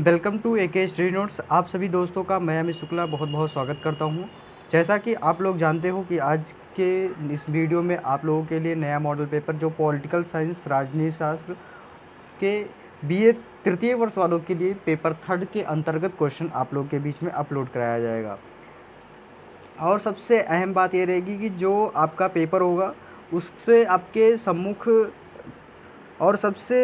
Welcome to AK study notes. आप सभी दोस्तों का मैं अमित शुक्ला बहुत बहुत स्वागत करता हूं। जैसा कि आप लोग जानते हो कि आज के इस वीडियो में आप लोगों के लिए नया मॉडल पेपर जो पॉलिटिकल साइंस राजनीति शास्त्र के बीए तृतीय वर्ष वालों के लिए पेपर थर्ड के अंतर्गत क्वेश्चन आप लोगों के बीच में अपलोड कराया जाएगा। और सबसे अहम बात ये रहेगी कि जो आपका पेपर होगा उससे आपके सम्मुख और सबसे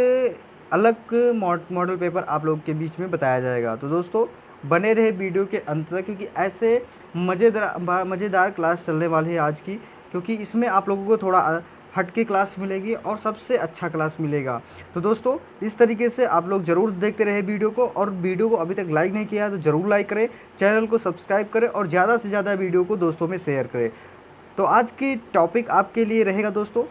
अलग मॉडल पेपर आप लोग के बीच में बताया जाएगा। तो दोस्तों बने रहे वीडियो के अंत तक, क्योंकि ऐसे मज़ेदार क्लास चलने वाली है आज की, क्योंकि इसमें आप लोगों को थोड़ा हट के क्लास मिलेगी और सबसे अच्छा क्लास मिलेगा। तो दोस्तों इस तरीके से आप लोग ज़रूर देखते रहे वीडियो को, और वीडियो को अभी तक लाइक नहीं किया है तो ज़रूर लाइक करें, चैनल को सब्सक्राइब करें और ज़्यादा से ज़्यादा वीडियो को दोस्तों में शेयर करें। तो आज की टॉपिक आपके लिए रहेगा दोस्तों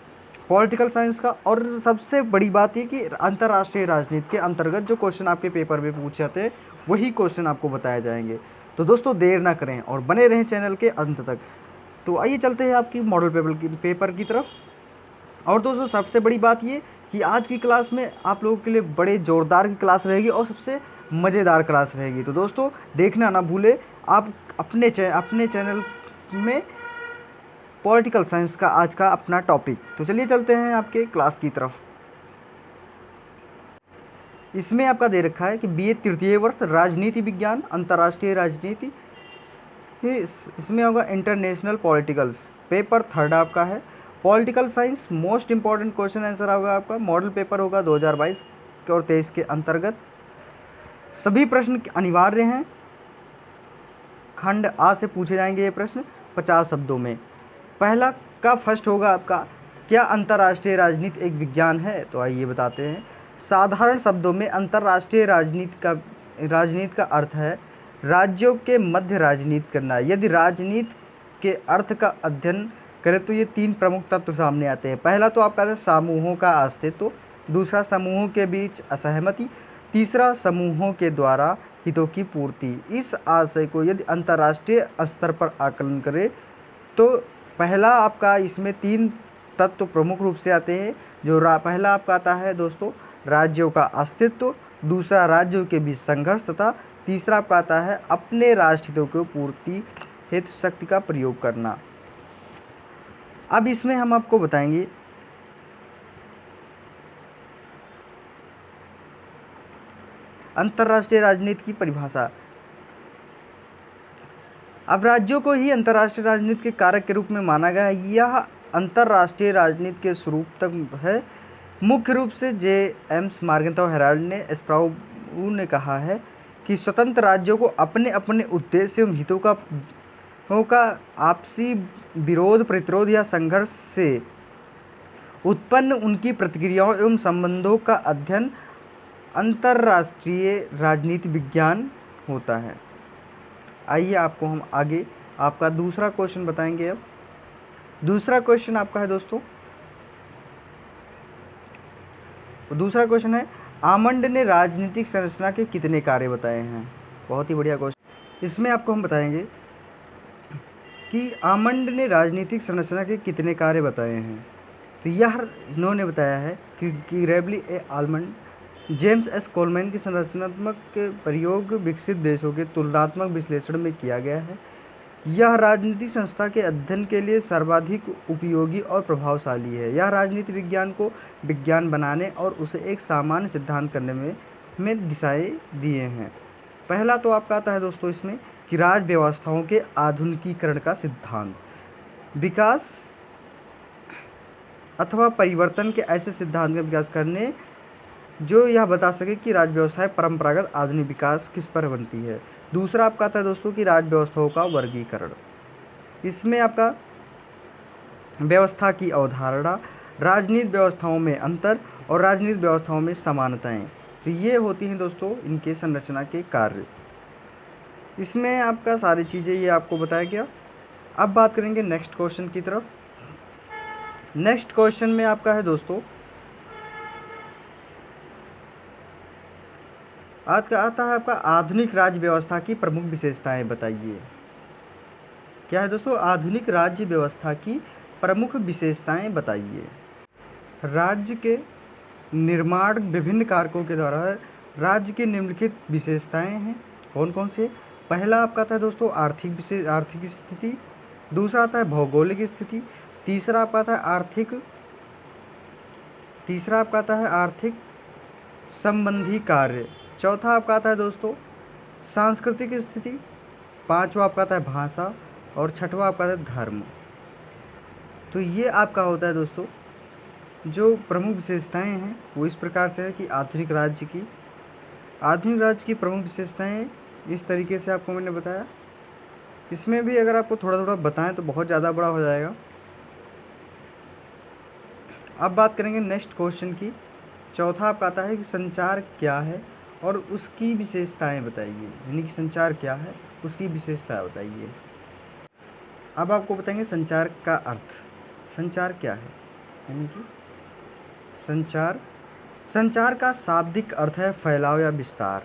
पॉलिटिकल साइंस का, और सबसे बड़ी बात ये कि अंतर्राष्ट्रीय राजनीति के अंतर्गत जो क्वेश्चन आपके पेपर में पूछे जाते हैं वही क्वेश्चन आपको बताए जाएंगे। तो दोस्तों देर ना करें और बने रहें चैनल के अंत तक। तो आइए चलते हैं आपकी मॉडल पेपर की तरफ। और दोस्तों सबसे बड़ी बात ये कि आज की क्लास में आप लोगों के लिए बड़े ज़ोरदार की क्लास रहेगी और सबसे मज़ेदार क्लास रहेगी। तो दोस्तों देखना ना भूले आप अपने चैनल में पॉलिटिकल साइंस का आज का अपना टॉपिक। तो चलिए चलते हैं आपके क्लास की तरफ। इसमें आपका दे रखा है कि बीए तृतीय वर्ष राजनीति विज्ञान अंतर्राष्ट्रीय राजनीति, इसमें होगा इंटरनेशनल पॉलिटिकल्स, पेपर थर्ड आपका है political science. Most important question answer होगा आपका, मॉडल पेपर होगा 2022 और 23 के अंतर्गत। सभी प्रश्न अनिवार्य हैं, खंड आ से पूछे जाएंगे ये प्रश्न 50 शब्दों में। पहला का फर्स्ट होगा आपका, क्या अंतर्राष्ट्रीय राजनीति एक विज्ञान है? तो आइए बताते हैं। साधारण शब्दों में अंतर्राष्ट्रीय राजनीति का अर्थ है राज्यों के मध्य राजनीति करना। यदि राजनीति के अर्थ का अध्ययन करें तो ये तीन प्रमुख तत्व सामने आते हैं। पहला तो आपका है समूहों का अस्तित्व, दूसरा समूहों के बीच असहमति, तीसरा समूहों के द्वारा हितों की पूर्ति। इस आशय को यदि अंतर्राष्ट्रीय स्तर पर आकलन करें तो पहला आपका इसमें तीन तत्व प्रमुख रूप से आते हैं। जो पहला आपका आता है दोस्तों राज्यों का अस्तित्व, दूसरा राज्यों के बीच संघर्ष, तथा तीसरा आपका आता है अपने राष्ट्र हितों को पूर्ति हेतु शक्ति का प्रयोग करना। अब इसमें हम आपको बताएंगे अंतर्राष्ट्रीय राजनीति की परिभाषा। अब राज्यों को ही अंतर्राष्ट्रीय राजनीति के कारक के रूप में माना गया है। यह अंतर्राष्ट्रीय राजनीति के स्वरूप तक है। मुख्य रूप से जेम्स मॉर्गनथॉ हेराल्ड ने स्प्राउ ने कहा है कि स्वतंत्र राज्यों को अपने अपने उद्देश्य एवं हितों का आपसी विरोध, प्रतिरोध या संघर्ष से उत्पन्न उनकी प्रतिक्रियाओं एवं संबंधों का अध्ययन अंतर्राष्ट्रीय राजनीति विज्ञान होता है। आइए आपको हम आगे आपका दूसरा क्वेश्चन बताएंगे। अब दूसरा क्वेश्चन आपका है दोस्तों, दूसरा क्वेश्चन है आमंड ने राजनीतिक संरचना के कितने कार्य बताए हैं? बहुत ही बढ़िया क्वेश्चन। इसमें आपको हम बताएंगे कि आमंड ने राजनीतिक संरचना के कितने कार्य बताए हैं। तो यह इन्होंने बताया है कि रेबली ए आलमंड, जेम्स एस कोलमैन की संरचनात्मक प्रयोग विकसित देशों के तुलनात्मक विश्लेषण में किया गया है। यह राजनीति संस्था के अध्ययन के लिए सर्वाधिक उपयोगी और प्रभावशाली है। यह राजनीति विज्ञान को विज्ञान बनाने और उसे एक सामान्य सिद्धांत करने में दिशाएं दिए हैं। पहला तो आपका आता है दोस्तों इसमें कि राज्य व्यवस्थाओं के आधुनिकीकरण का सिद्धांत, विकास अथवा परिवर्तन के ऐसे सिद्धांत का विकास करने जो यह बता सके कि राज्य व्यवस्थाएं परंपरागत आधुनिक विकास किस पर बनती है। दूसरा आपका आता है दोस्तों कि राज्य व्यवस्थाओं का वर्गीकरण। इसमें आपका व्यवस्था की अवधारणा, राजनीतिक व्यवस्थाओं में अंतर और राजनीतिक व्यवस्थाओं में समानताएं। तो ये होती हैं दोस्तों इनके संरचना के कार्य। इसमें आपका सारी चीज़ें ये आपको बताया गया। अब बात करेंगे नेक्स्ट क्वेश्चन की तरफ। नेक्स्ट क्वेश्चन में आपका है दोस्तों आज का आता है आपका आधुनिक राज्य व्यवस्था की प्रमुख विशेषताएं बताइए। क्या है दोस्तों? आधुनिक राज्य व्यवस्था की प्रमुख विशेषताएं बताइए। राज्य के निर्माण विभिन्न कारकों के द्वारा राज्य की निम्नलिखित विशेषताएं हैं, कौन कौन से? पहला आपका आता है दोस्तों आर्थिक स्थिति, दूसरा आता है भौगोलिक स्थिति, तीसरा आपका आता है आर्थिक संबंधी कार्य, चौथा आपका आता है दोस्तों सांस्कृतिक स्थिति, पांचवा आपका आता है भाषा और छठवां आपका आता है धर्म। तो ये आपका होता है दोस्तों जो प्रमुख विशेषताएं हैं वो इस प्रकार से है कि आधुनिक राज्य की प्रमुख विशेषताएं इस तरीके से आपको मैंने बताया। इसमें भी अगर आपको थोड़ा थोड़ा बताएं तो बहुत ज़्यादा बड़ा हो जाएगा। अब बात करेंगे नेक्स्ट क्वेश्चन की। चौथा आपका आता है कि संचार क्या है और उसकी विशेषताएं बताइए, यानी कि संचार क्या है उसकी विशेषताएं बताइए। अब आपको बताएंगे संचार का अर्थ। संचार क्या है, यानी कि संचार का शाब्दिक अर्थ है फैलाव या विस्तार।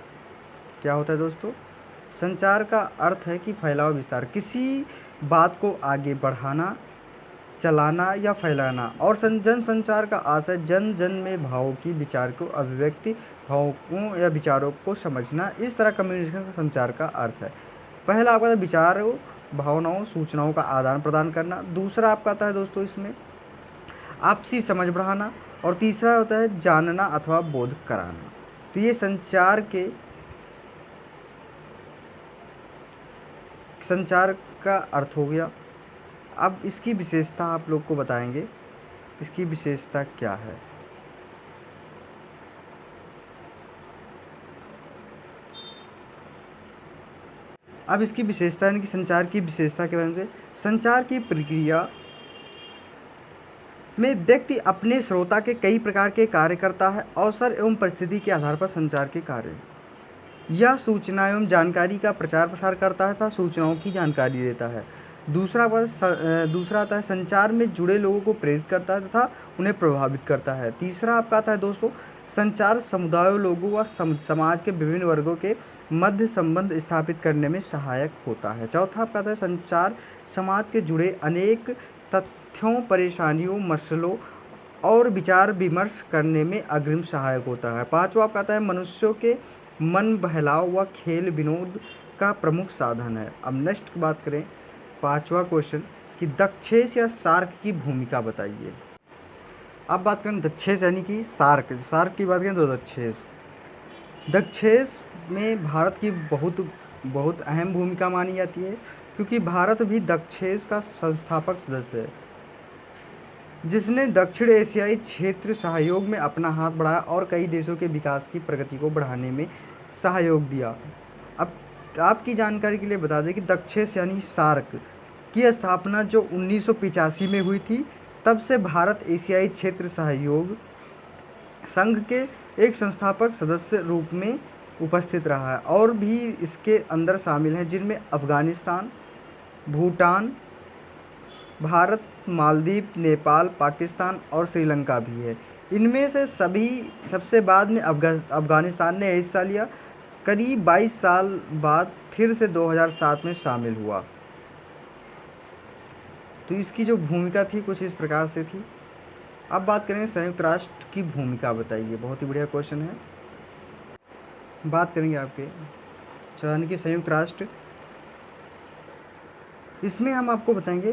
क्या होता है दोस्तों? संचार का अर्थ है कि फैलाव विस्तार, किसी बात को आगे बढ़ाना, चलाना या फैलाना। और जन संचार का आशय जन जन में भावों की विचार को अभिव्यक्ति, भावों या विचारों को समझना, इस तरह कम्युनिकेशन का संचार का अर्थ है। पहला आपका विचारों, भावनाओं, सूचनाओं का आदान प्रदान करना। दूसरा आपका आता है दोस्तों इसमें आपसी समझ बढ़ाना। और तीसरा होता है जानना अथवा बोध कराना। तो ये संचार का अर्थ हो गया। अब इसकी विशेषता आप लोग को बताएंगे, इसकी विशेषता क्या है। अब इसकी विशेषता यानी कि संचार की विशेषता के बारे में, संचार की प्रक्रिया में व्यक्ति अपने श्रोता के कई प्रकार के कार्य करता है। अवसर एवं परिस्थिति के आधार पर संचार के कार्य, यह सूचना एवं जानकारी का प्रचार प्रसार करता है तथा सूचनाओं की जानकारी देता है। दूसरा आता है संचार में जुड़े लोगों को प्रेरित करता है तथा उन्हें प्रभावित करता है। तीसरा आपका आता है दोस्तों संचार समुदायों, लोगों व समाज के विभिन्न वर्गों के मध्य संबंध स्थापित करने में सहायक होता है। चौथा आपका आता है संचार समाज के जुड़े अनेक तथ्यों, परेशानियों, मसलों और विचार विमर्श करने में अग्रिम सहायक होता है। पांचवा आपका आता है मनुष्यों के मन बहलाव व खेल विनोद का प्रमुख साधन है। अब नेक्स्ट बात करें, पांचवा क्वेश्चन कि दक्षेस या सार्क की भूमिका बताइए। अब बात करें दक्षेस यानी कि सार्क की बात करें तो दक्षेस में भारत की बहुत अहम भूमिका मानी जाती है, क्योंकि भारत भी दक्षेस का संस्थापक सदस्य है, जिसने दक्षिण एशियाई क्षेत्र सहयोग में अपना हाथ बढ़ाया और कई देशों के विकास की प्रगति को बढ़ाने में सहयोग दिया। अब आपकी जानकारी के लिए बता दें कि दक्षेस यानी सार्क की स्थापना जो 1985 में हुई थी, तब से भारत एशियाई क्षेत्र सहयोग संघ के एक संस्थापक सदस्य रूप में उपस्थित रहा है। और भी इसके अंदर शामिल हैं जिनमें अफगानिस्तान, भूटान, भारत, मालदीव, नेपाल, पाकिस्तान और श्रीलंका भी है। इनमें से सबसे बाद में अफगानिस्तान ने हिस्सा लिया। करीब 22 साल बाद फिर से 2007 में शामिल हुआ। तो इसकी जो भूमिका थी कुछ इस प्रकार से थी। अब बात करेंगे संयुक्त राष्ट्र की भूमिका बताइए, बहुत ही बढ़िया क्वेश्चन है। बात करेंगे आपके यानी कि संयुक्त राष्ट्र, इसमें हम आपको बताएंगे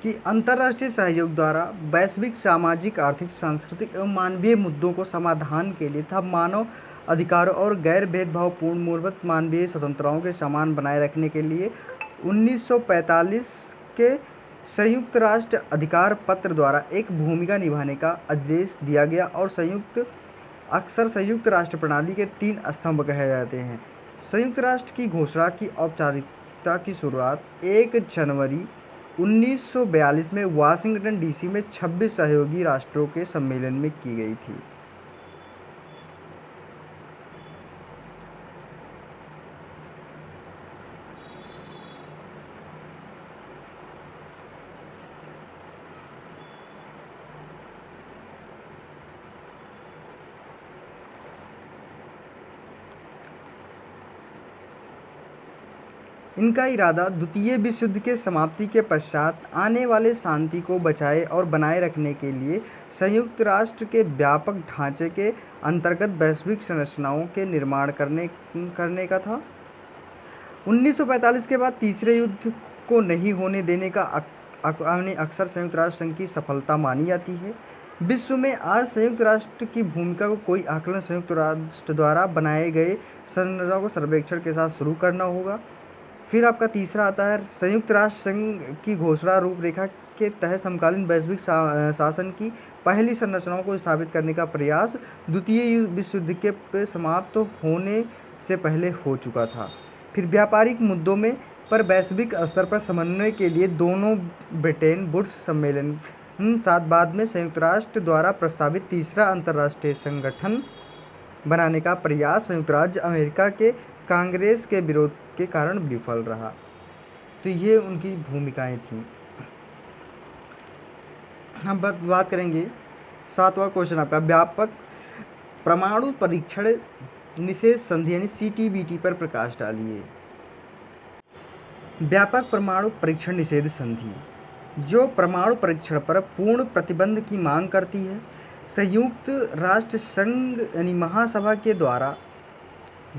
कि अंतर्राष्ट्रीय सहयोग द्वारा वैश्विक सामाजिक, आर्थिक, सांस्कृतिक एवं मानवीय मुद्दों को समाधान के लिए तथा मानव अधिकारों और गैर भेदभावपूर्ण मूलभूत मानवीय स्वतंत्रताओं के समान बनाए रखने के लिए 1945 के संयुक्त राष्ट्र अधिकार पत्र द्वारा एक भूमिका निभाने का आदेश दिया गया। और अक्सर संयुक्त राष्ट्र प्रणाली के 3 स्तंभ कहे जाते हैं। संयुक्त राष्ट्र की घोषणा की औपचारिकता की शुरुआत 1 जनवरी 1942 में वाशिंगटन डीसी में 26 सहयोगी राष्ट्रों के सम्मेलन में की गई थी। इनका इरादा द्वितीय विश्व युद्ध के समाप्ति के पश्चात आने वाले शांति को बचाए और बनाए रखने के लिए संयुक्त राष्ट्र के व्यापक ढांचे के अंतर्गत वैश्विक संरचनाओं के निर्माण करने का था। 1945 के बाद तीसरे युद्ध को नहीं होने देने का अक्सर संयुक्त राष्ट्र संघ की सफलता मानी जाती है। विश्व में आज संयुक्त राष्ट्र की भूमिका को कोई आकलन संयुक्त राष्ट्र द्वारा बनाए गए संरचनाओं को सर्वेक्षण के साथ शुरू करना होगा। फिर आपका तीसरा आता है संयुक्त राष्ट्र संघ की घोषणा रूपरेखा के तहत समकालीन वैश्विक शासन की पहली संरचनाओं को स्थापित करने का प्रयास द्वितीय विश्व युद्ध के समाप्त होने से पहले हो चुका था। फिर व्यापारिक मुद्दों में पर वैश्विक स्तर पर समन्वय के लिए दोनों ब्रिटेन वुड्स सम्मेलन साथ बाद में संयुक्त राष्ट्र द्वारा प्रस्तावित तीसरा अंतर्राष्ट्रीय संगठन बनाने का प्रयास संयुक्त राज्य अमेरिका के कांग्रेस के विरोध के कारण विफल रहा। तो ये उनकी भूमिकाएं थीं। हम बात करेंगे 7वां क्वेश्चन आपका व्यापक परमाणु परीक्षण निषेध संधि यानी CTBT पर प्रकाश डालिए। व्यापक परमाणु परीक्षण निषेध संधि जो परमाणु परीक्षण पर पूर्ण प्रतिबंध की मांग करती है, संयुक्त राष्ट्र संघ यानी महासभा के द्वारा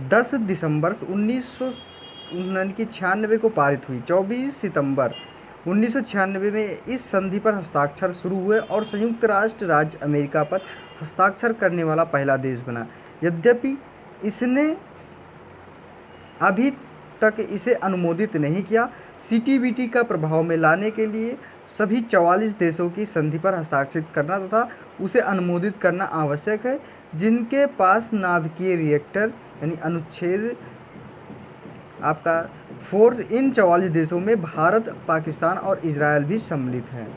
10 दिसंबर 1996 को पारित हुई। 24 सितंबर 1996 में इस संधि पर हस्ताक्षर शुरू हुए और संयुक्त राष्ट्र राज्य अमेरिका पर हस्ताक्षर करने वाला पहला देश बना। यद्यपि इसने अभी तक इसे अनुमोदित नहीं किया। CTBT का प्रभाव में लाने के लिए सभी 44 देशों की संधि पर हस्ताक्षर करना तथा उसे अनुमोदित करना आवश्यक है, जिनके पास नाभिकीय रिएक्टर यानी अनुच्छेद आपका 4 इन 44 देशों में भारत, पाकिस्तान और इजराइल भी सम्मिलित हैं।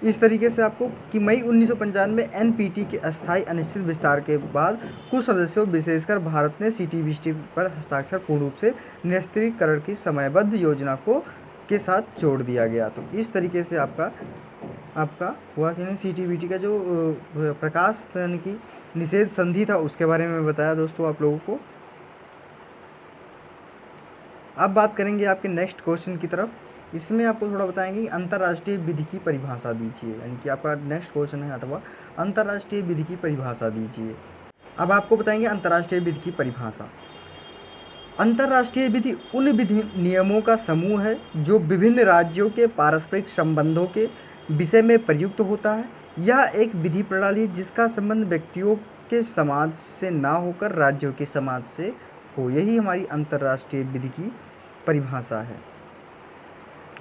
इस तरीके से आपको कि मई 1995 में NPT के अस्थायी अनिश्चित विस्तार के बाद कुछ सदस्यों विशेषकर भारत ने CTBT पर हस्ताक्षर पूर्ण रूप से निरस्त्रीकरण की समयबद्ध योजना के साथ जोड़ दिया गया। तो इस तरीके से आपका हुआ कि CTBT का जो प्रकाश यानी कि निषेध संधि था उसके बारे में बताया दोस्तों आप लोगों को। अब बात करेंगे आपके नेक्स्ट क्वेश्चन की तरफ। इसमें आपको थोड़ा बताएंगे कि अंतर्राष्ट्रीय विधि की परिभाषा दीजिए, यानी कि आपका नेक्स्ट क्वेश्चन है 8वां, अंतर्राष्ट्रीय विधि की परिभाषा दीजिए। अब आपको बताएंगे अंतर्राष्ट्रीय विधि की परिभाषा। अंतर्राष्ट्रीय विधि उन विधि नियमों का समूह है जो विभिन्न राज्यों के पारस्परिक संबंधों के विषय में प्रयुक्त होता है। यह एक विधि प्रणाली जिसका संबंध व्यक्तियों के समाज से ना होकर राज्यों के समाज से हो, यही हमारी अंतर्राष्ट्रीय विधि की परिभाषा है।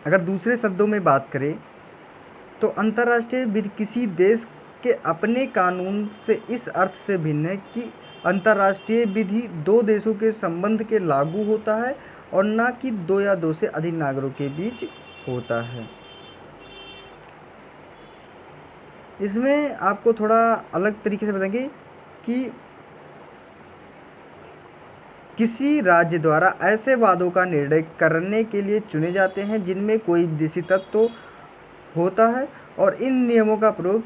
अगर दूसरे शब्दों में बात करें तो अंतर्राष्ट्रीय विधि किसी देश के अपने कानून से इस अर्थ से भिन्न है कि अंतर्राष्ट्रीय विधि दो देशों के संबंध के लागू होता है और न कि दो या दो से अधिक नागरिकों के बीच होता है। इसमें आपको थोड़ा अलग तरीके से बताएंगे कि किसी राज्य द्वारा ऐसे वादों का निर्णय करने के लिए चुने जाते हैं जिनमें कोई विदेशी तत्व होता है और इन नियमों का प्रयोग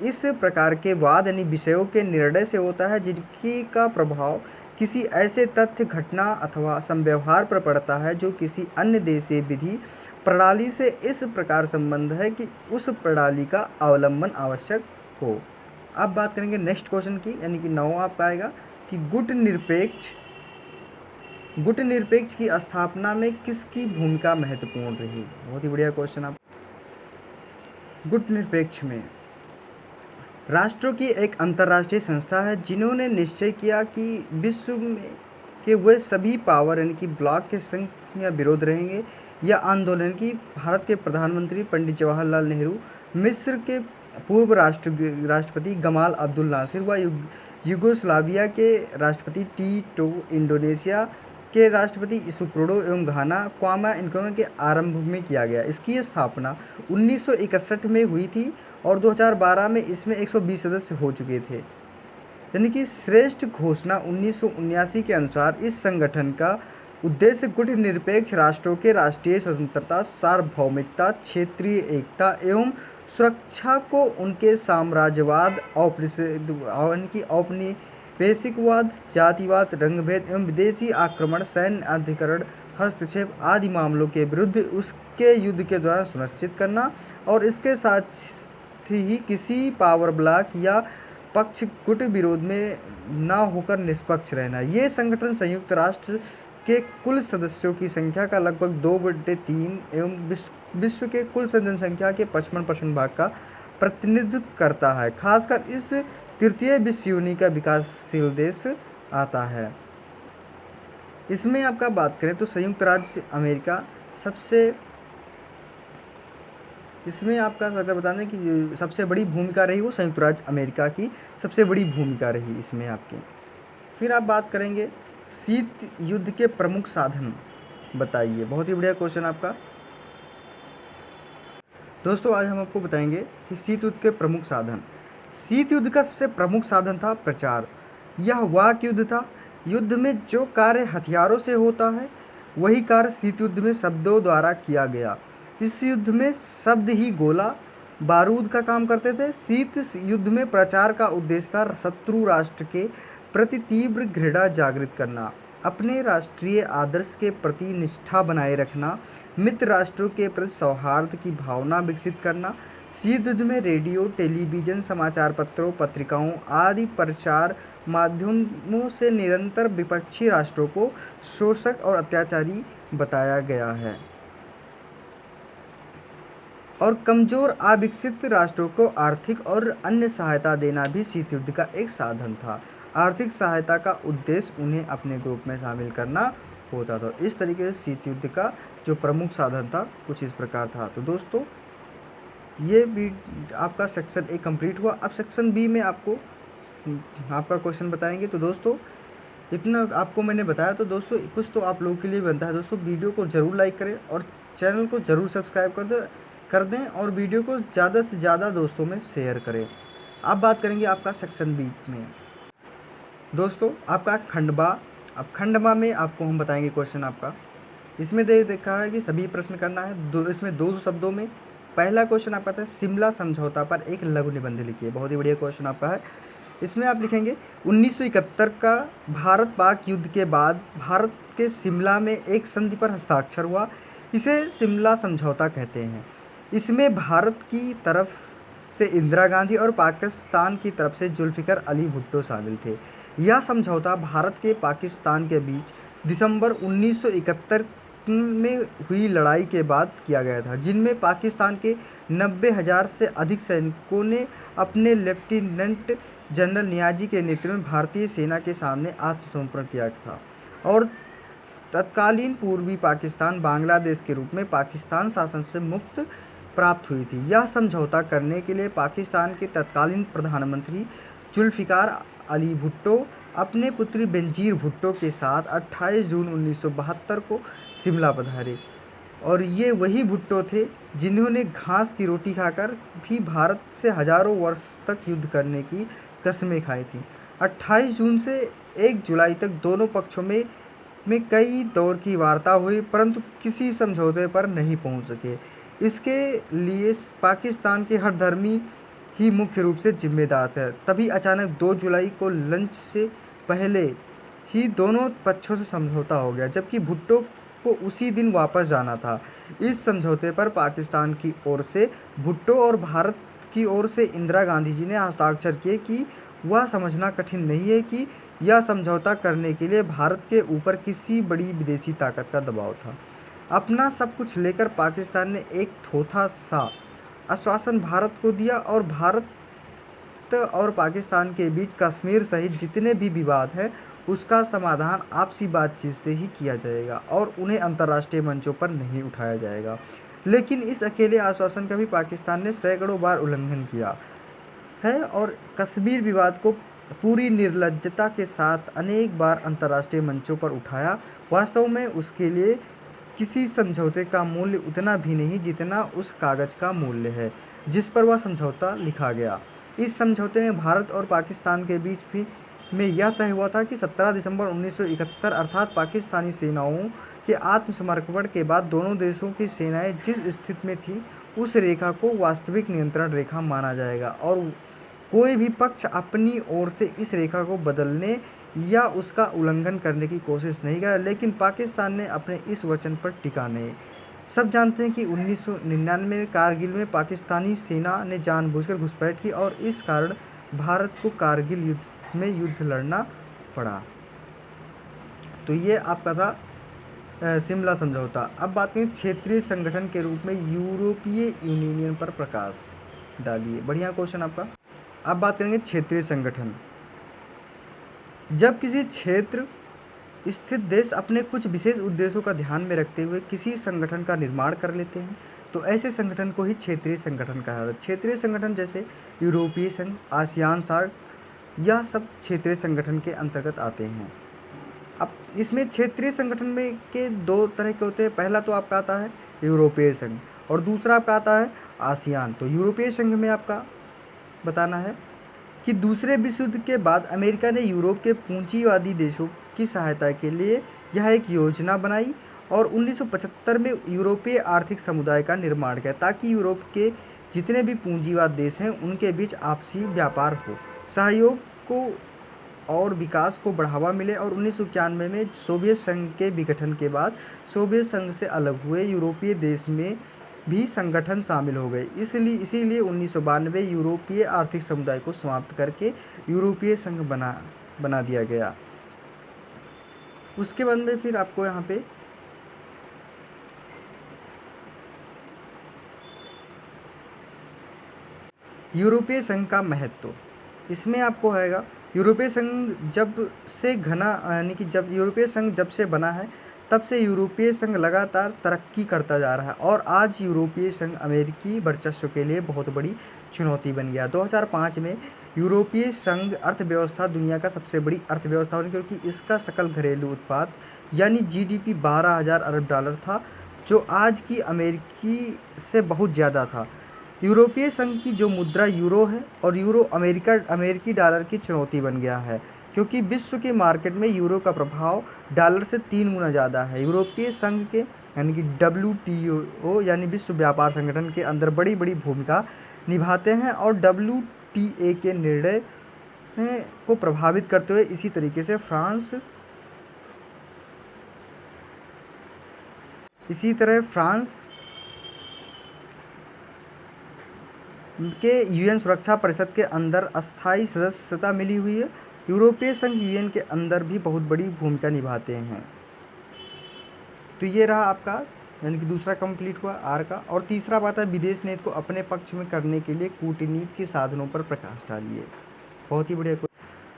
इस प्रकार के वाद यानी विषयों के निर्णय से होता है जिनकी का प्रभाव किसी ऐसे तथ्य, घटना अथवा संव्यवहार पर पड़ता है जो किसी अन्य देशीय विधि प्रणाली से इस प्रकार संबंध है कि उस प्रणाली का अवलंबन आवश्यक हो। अब बात करेंगे नेक्स्ट क्वेश्चन की, यानी कि 9वां आपका आएगा कि गुट निरपेक्ष की स्थापना में किसकी भूमिका महत्वपूर्ण रही। बहुत ही बढ़िया क्वेश्चन। आप गुट निरपेक्ष में राष्ट्रों की एक अंतर्राष्ट्रीय संस्था है जिन्होंने निश्चय किया कि विश्व में के वे सभी पावर यानी कि ब्लॉक के संघ या विरोध रहेंगे। यह आंदोलन की भारत के प्रधानमंत्री पंडित जवाहरलाल नेहरू, मिस्र के पूर्व राष्ट्रपति गमाल अब्दुल नासिर व यूगोस्लाविया के राष्ट्रपति टीटो, इंडोनेशिया के राष्ट्रपति सुक्रोडो एवं घाना क्वामा इनक्रोमा के आरंभ में किया गया। इसकी स्थापना 1961 में हुई थी और 2012 में इसमें 120 सदस्य हो चुके थे। यानी कि श्रेष्ठ घोषणा 1979 के अनुसार इस संगठन का उद्देश्य गुट निरपेक्ष राष्ट्रों के राष्ट्रीय स्वतंत्रता, सार्वभौमिकता, क्षेत्रीय एकता एवं सुरक्षा को उनके साम्राज्यवाद, औपनिवेशिकवाद, जातिवाद, रंगभेद एवं विदेशी आक्रमण, सैन्य अधिकरण, हस्तक्षेप आदि मामलों के विरुद्ध उसके युद्ध के दौरान सुनिश्चित करना, और इसके साथ ही किसी पावर ब्लॉक या पक्ष गुट विरोध में न होकर निष्पक्ष रहना। ये संगठन संयुक्त राष्ट्र के कुल सदस्यों की संख्या का लगभग 2/3 एवं विश्व के कुल जनसंख्या के 55% भाग का प्रतिनिधित्व करता है। खासकर इस तृतीय विश्व युद्ध का विकासशील देश आता है। इसमें आपका बात करें तो संयुक्त राज्य अमेरिका इसमें आपका अगर बता दें कि सबसे बड़ी भूमिका रही वो संयुक्त राज्य अमेरिका की सबसे बड़ी भूमिका रही इसमें आपकी। फिर आप बात करेंगे शीत युद्ध के प्रमुख साधन बताइए। बहुत ही बढ़िया क्वेश्चन आपका। दोस्तों आज हम आपको बताएंगे कि शीत युद्ध के प्रमुख साधन। शीत युद्ध का सबसे प्रमुख साधन था प्रचार। यह वाक युद्ध था। युद्ध में जो कार्य हथियारों से होता है वही कार्य शीत युद्ध में शब्दों द्वारा किया गया। इस युद्ध में शब्द ही गोला बारूद का काम करते थे। शीत युद्ध में प्रचार का उद्देश्य था शत्रु राष्ट्र के प्रति तीव्र घृणा जागृत करना, अपने राष्ट्रीय आदर्श के प्रति निष्ठा बनाए रखना, मित्र राष्ट्रों के प्रति सौहार्द की भावना विकसित करना। शीत युद्ध में रेडियो, टेलीविजन, समाचार पत्रों, पत्रिकाओं आदि प्रचार माध्यमों से निरंतर विपक्षी राष्ट्रों को शोषक और अत्याचारी बताया गया है और कमजोर अविकसित राष्ट्रों को आर्थिक और अन्य सहायता देना भी शीत युद्ध का एक साधन था। आर्थिक सहायता का उद्देश्य उन्हें अपने ग्रुप में शामिल करना होता था। इस तरीके से शीत युद्ध का जो प्रमुख साधन था कुछ इस प्रकार था। तो दोस्तों ये भी आपका सेक्शन ए कंप्लीट हुआ। अब सेक्शन बी में आपका क्वेश्चन बताएंगे। तो दोस्तों इतना आपको मैंने बताया। तो दोस्तों कुछ तो आप लोगों के लिए बनता है। दोस्तों वीडियो को ज़रूर लाइक करें और चैनल को ज़रूर सब्सक्राइब कर दें और वीडियो को ज़्यादा से ज़्यादा दोस्तों में शेयर करें। अब बात करेंगे आपका सेक्शन बी में। दोस्तों आपका खंडवा। अब खंडवा में आपको हम बताएंगे क्वेश्चन आपका। इसमें देखा है कि सभी प्रश्न करना है। इसमें 200 शब्दों में। पहला क्वेश्चन आपका था शिमला समझौता पर एक लघु निबंध लिखिए। बहुत ही बढ़िया क्वेश्चन आपका है। इसमें आप लिखेंगे 1971 का भारत पाक युद्ध के बाद भारत के शिमला में एक संधि पर हस्ताक्षर हुआ। इसे शिमला समझौता कहते हैं। इसमें भारत की तरफ से इंदिरा गांधी और पाकिस्तान की तरफ से जुल्फिकार अली भुट्टो शामिल थे। यह समझौता भारत के पाकिस्तान के बीच दिसंबर 1971 में हुई लड़ाई के बाद किया गया था, जिनमें पाकिस्तान के 90,000 से अधिक सैनिकों ने अपने लेफ्टिनेंट जनरल नियाजी के नेतृत्व में भारतीय सेना के सामने आत्मसमर्पण किया था और तत्कालीन पूर्वी पाकिस्तान बांग्लादेश के रूप में पाकिस्तान शासन से मुक्त प्राप्त हुई थी। यह समझौता करने के लिए पाकिस्तान के तत्कालीन प्रधानमंत्री जुल्फिकार अली भुट्टो अपने पुत्री बेनजीर भुट्टो के साथ 28 जून 1972 को शिमला पधारे और ये वही भुट्टो थे जिन्होंने घास की रोटी खाकर भी भारत से हजारों वर्ष तक युद्ध करने की कस्में खाई थी। 28 जून से 1 जुलाई तक दोनों पक्षों में कई दौर की वार्ता हुई, परंतु किसी समझौते पर नहीं पहुंच सके। इसके लिए पाकिस्तान के हर धर्मी ही मुख्य रूप से जिम्मेदार थे। तभी अचानक 2 जुलाई को लंच से पहले ही दोनों पक्षों से समझौता हो गया, जबकि भुट्टो को उसी दिन वापस जाना था। इस समझौते पर पाकिस्तान की ओर से भुट्टो और भारत की ओर से इंदिरा गांधी जी ने हस्ताक्षर किए कि वह समझना कठिन नहीं है कि यह समझौता करने के लिए भारत के ऊपर किसी बड़ी विदेशी ताकत का दबाव था। अपना सब कुछ लेकर पाकिस्तान ने एक थोथा सा आश्वासन भारत को दिया और भारत और पाकिस्तान के बीच कश्मीर सहित जितने भी विवाद है उसका समाधान आपसी बातचीत से ही किया जाएगा और उन्हें अंतर्राष्ट्रीय मंचों पर नहीं उठाया जाएगा। लेकिन इस अकेले आश्वासन का भी पाकिस्तान ने सैकड़ों बार उल्लंघन किया है और कश्मीर विवाद को पूरी निर्लज्जता के साथ अनेक बार अंतर्राष्ट्रीय मंचों पर उठाया। वास्तव में उसके लिए किसी समझौते का मूल्य उतना भी नहीं जितना उस कागज़ का मूल्य है जिस पर वह समझौता लिखा गया। इस समझौते में भारत और पाकिस्तान के बीच भी में यह तय हुआ था कि 17 दिसंबर 1971 अर्थात पाकिस्तानी सेनाओं के आत्मसमर्पण के बाद दोनों देशों की सेनाएं जिस स्थिति में थी उस रेखा को वास्तविक नियंत्रण रेखा माना जाएगा और कोई भी पक्ष अपनी ओर से इस रेखा को बदलने या उसका उल्लंघन करने की कोशिश नहीं करा, लेकिन पाकिस्तान ने अपने इस वचन पर टिका नहीं। सब जानते हैं कि 1999 में कारगिल में पाकिस्तानी सेना ने जानबूझकर घुसपैठ की और इस कारण भारत को कारगिल युद्ध में युद्ध लड़ना पड़ा। तो ये आपका था शिमला समझौता। अब बात करें क्षेत्रीय संगठन के रूप में यूरोपीय यूनियन पर प्रकाश डालिए। बढ़िया क्वेश्चन आपका। अब बात करेंगे क्षेत्रीय संगठन। जब किसी क्षेत्र स्थित देश अपने कुछ विशेष उद्देश्यों का ध्यान में रखते हुए किसी संगठन का निर्माण कर लेते हैं तो ऐसे संगठन को ही क्षेत्रीय संगठन कहा जाता है। क्षेत्रीय संगठन जैसे यूरोपीय संघ, आसियान, सार्क, यह सब क्षेत्रीय संगठन के अंतर्गत आते हैं। अब इसमें क्षेत्रीय संगठन में के दो तरह के होते हैं। पहला तो आपका आता है यूरोपीय संघ और दूसरा आपका आता है आसियान। तो यूरोपीय संघ में आपका बताना है कि दूसरे विश्व युद्ध के बाद अमेरिका ने यूरोप के पूंजीवादी देशों की सहायता के लिए यह एक योजना बनाई और 1975 में यूरोपीय आर्थिक समुदाय का निर्माण किया ताकि यूरोप के जितने भी पूंजीवाद देश हैं उनके बीच आपसी व्यापार हो, सहयोग को और विकास को बढ़ावा मिले। और 1991 में सोवियत संघ के विघटन के बाद सोवियत संघ से अलग हुए यूरोपीय देश में भी संगठन शामिल हो गए। इसीलिए 1992 यूरोपीय आर्थिक समुदाय को समाप्त करके यूरोपीय संघ बना दिया गया। उसके बाद में फिर आपको यहाँ पे यूरोपीय संघ का महत्व, इसमें आपको आएगा यूरोपीय संघ जब से घना यानी कि जब यूरोपीय संघ जब से बना है तब से यूरोपीय संघ लगातार तरक्की करता जा रहा है और आज यूरोपीय संघ अमेरिकी वर्चस्व के लिए बहुत बड़ी चुनौती बन गया। 2005 में यूरोपीय संघ अर्थव्यवस्था दुनिया का सबसे बड़ी अर्थव्यवस्था बनी क्योंकि इसका सकल घरेलू उत्पाद यानी जीडीपी 12,000 अरब डॉलर था, जो आज की अमेरिकी से बहुत ज़्यादा था। यूरोपीय संघ की जो मुद्रा यूरो है और यूरो अमेरिकी डॉलर की चुनौती बन गया है क्योंकि विश्व के मार्केट में यूरो का प्रभाव डॉलर से 3 गुना ज़्यादा है। यूरोपीय संघ के यानी कि WTO यानी विश्व व्यापार संगठन के अंदर बड़ी बड़ी भूमिका निभाते हैं और WTA के निर्णय को प्रभावित करते हुए इसी तरीके से फ्रांस के UN सुरक्षा परिषद के अंदर अस्थायी सदस्यता मिली हुई है। यूरोपीय संघ UN के अंदर भी बहुत बड़ी भूमिका निभाते हैं। तो ये रहा आपका यानी कि दूसरा कंप्लीट हुआ R का। और तीसरा बात है विदेश नीति को अपने पक्ष में करने के लिए कूटनीति के साधनों पर प्रकाश डालिए। बहुत ही बढ़िया।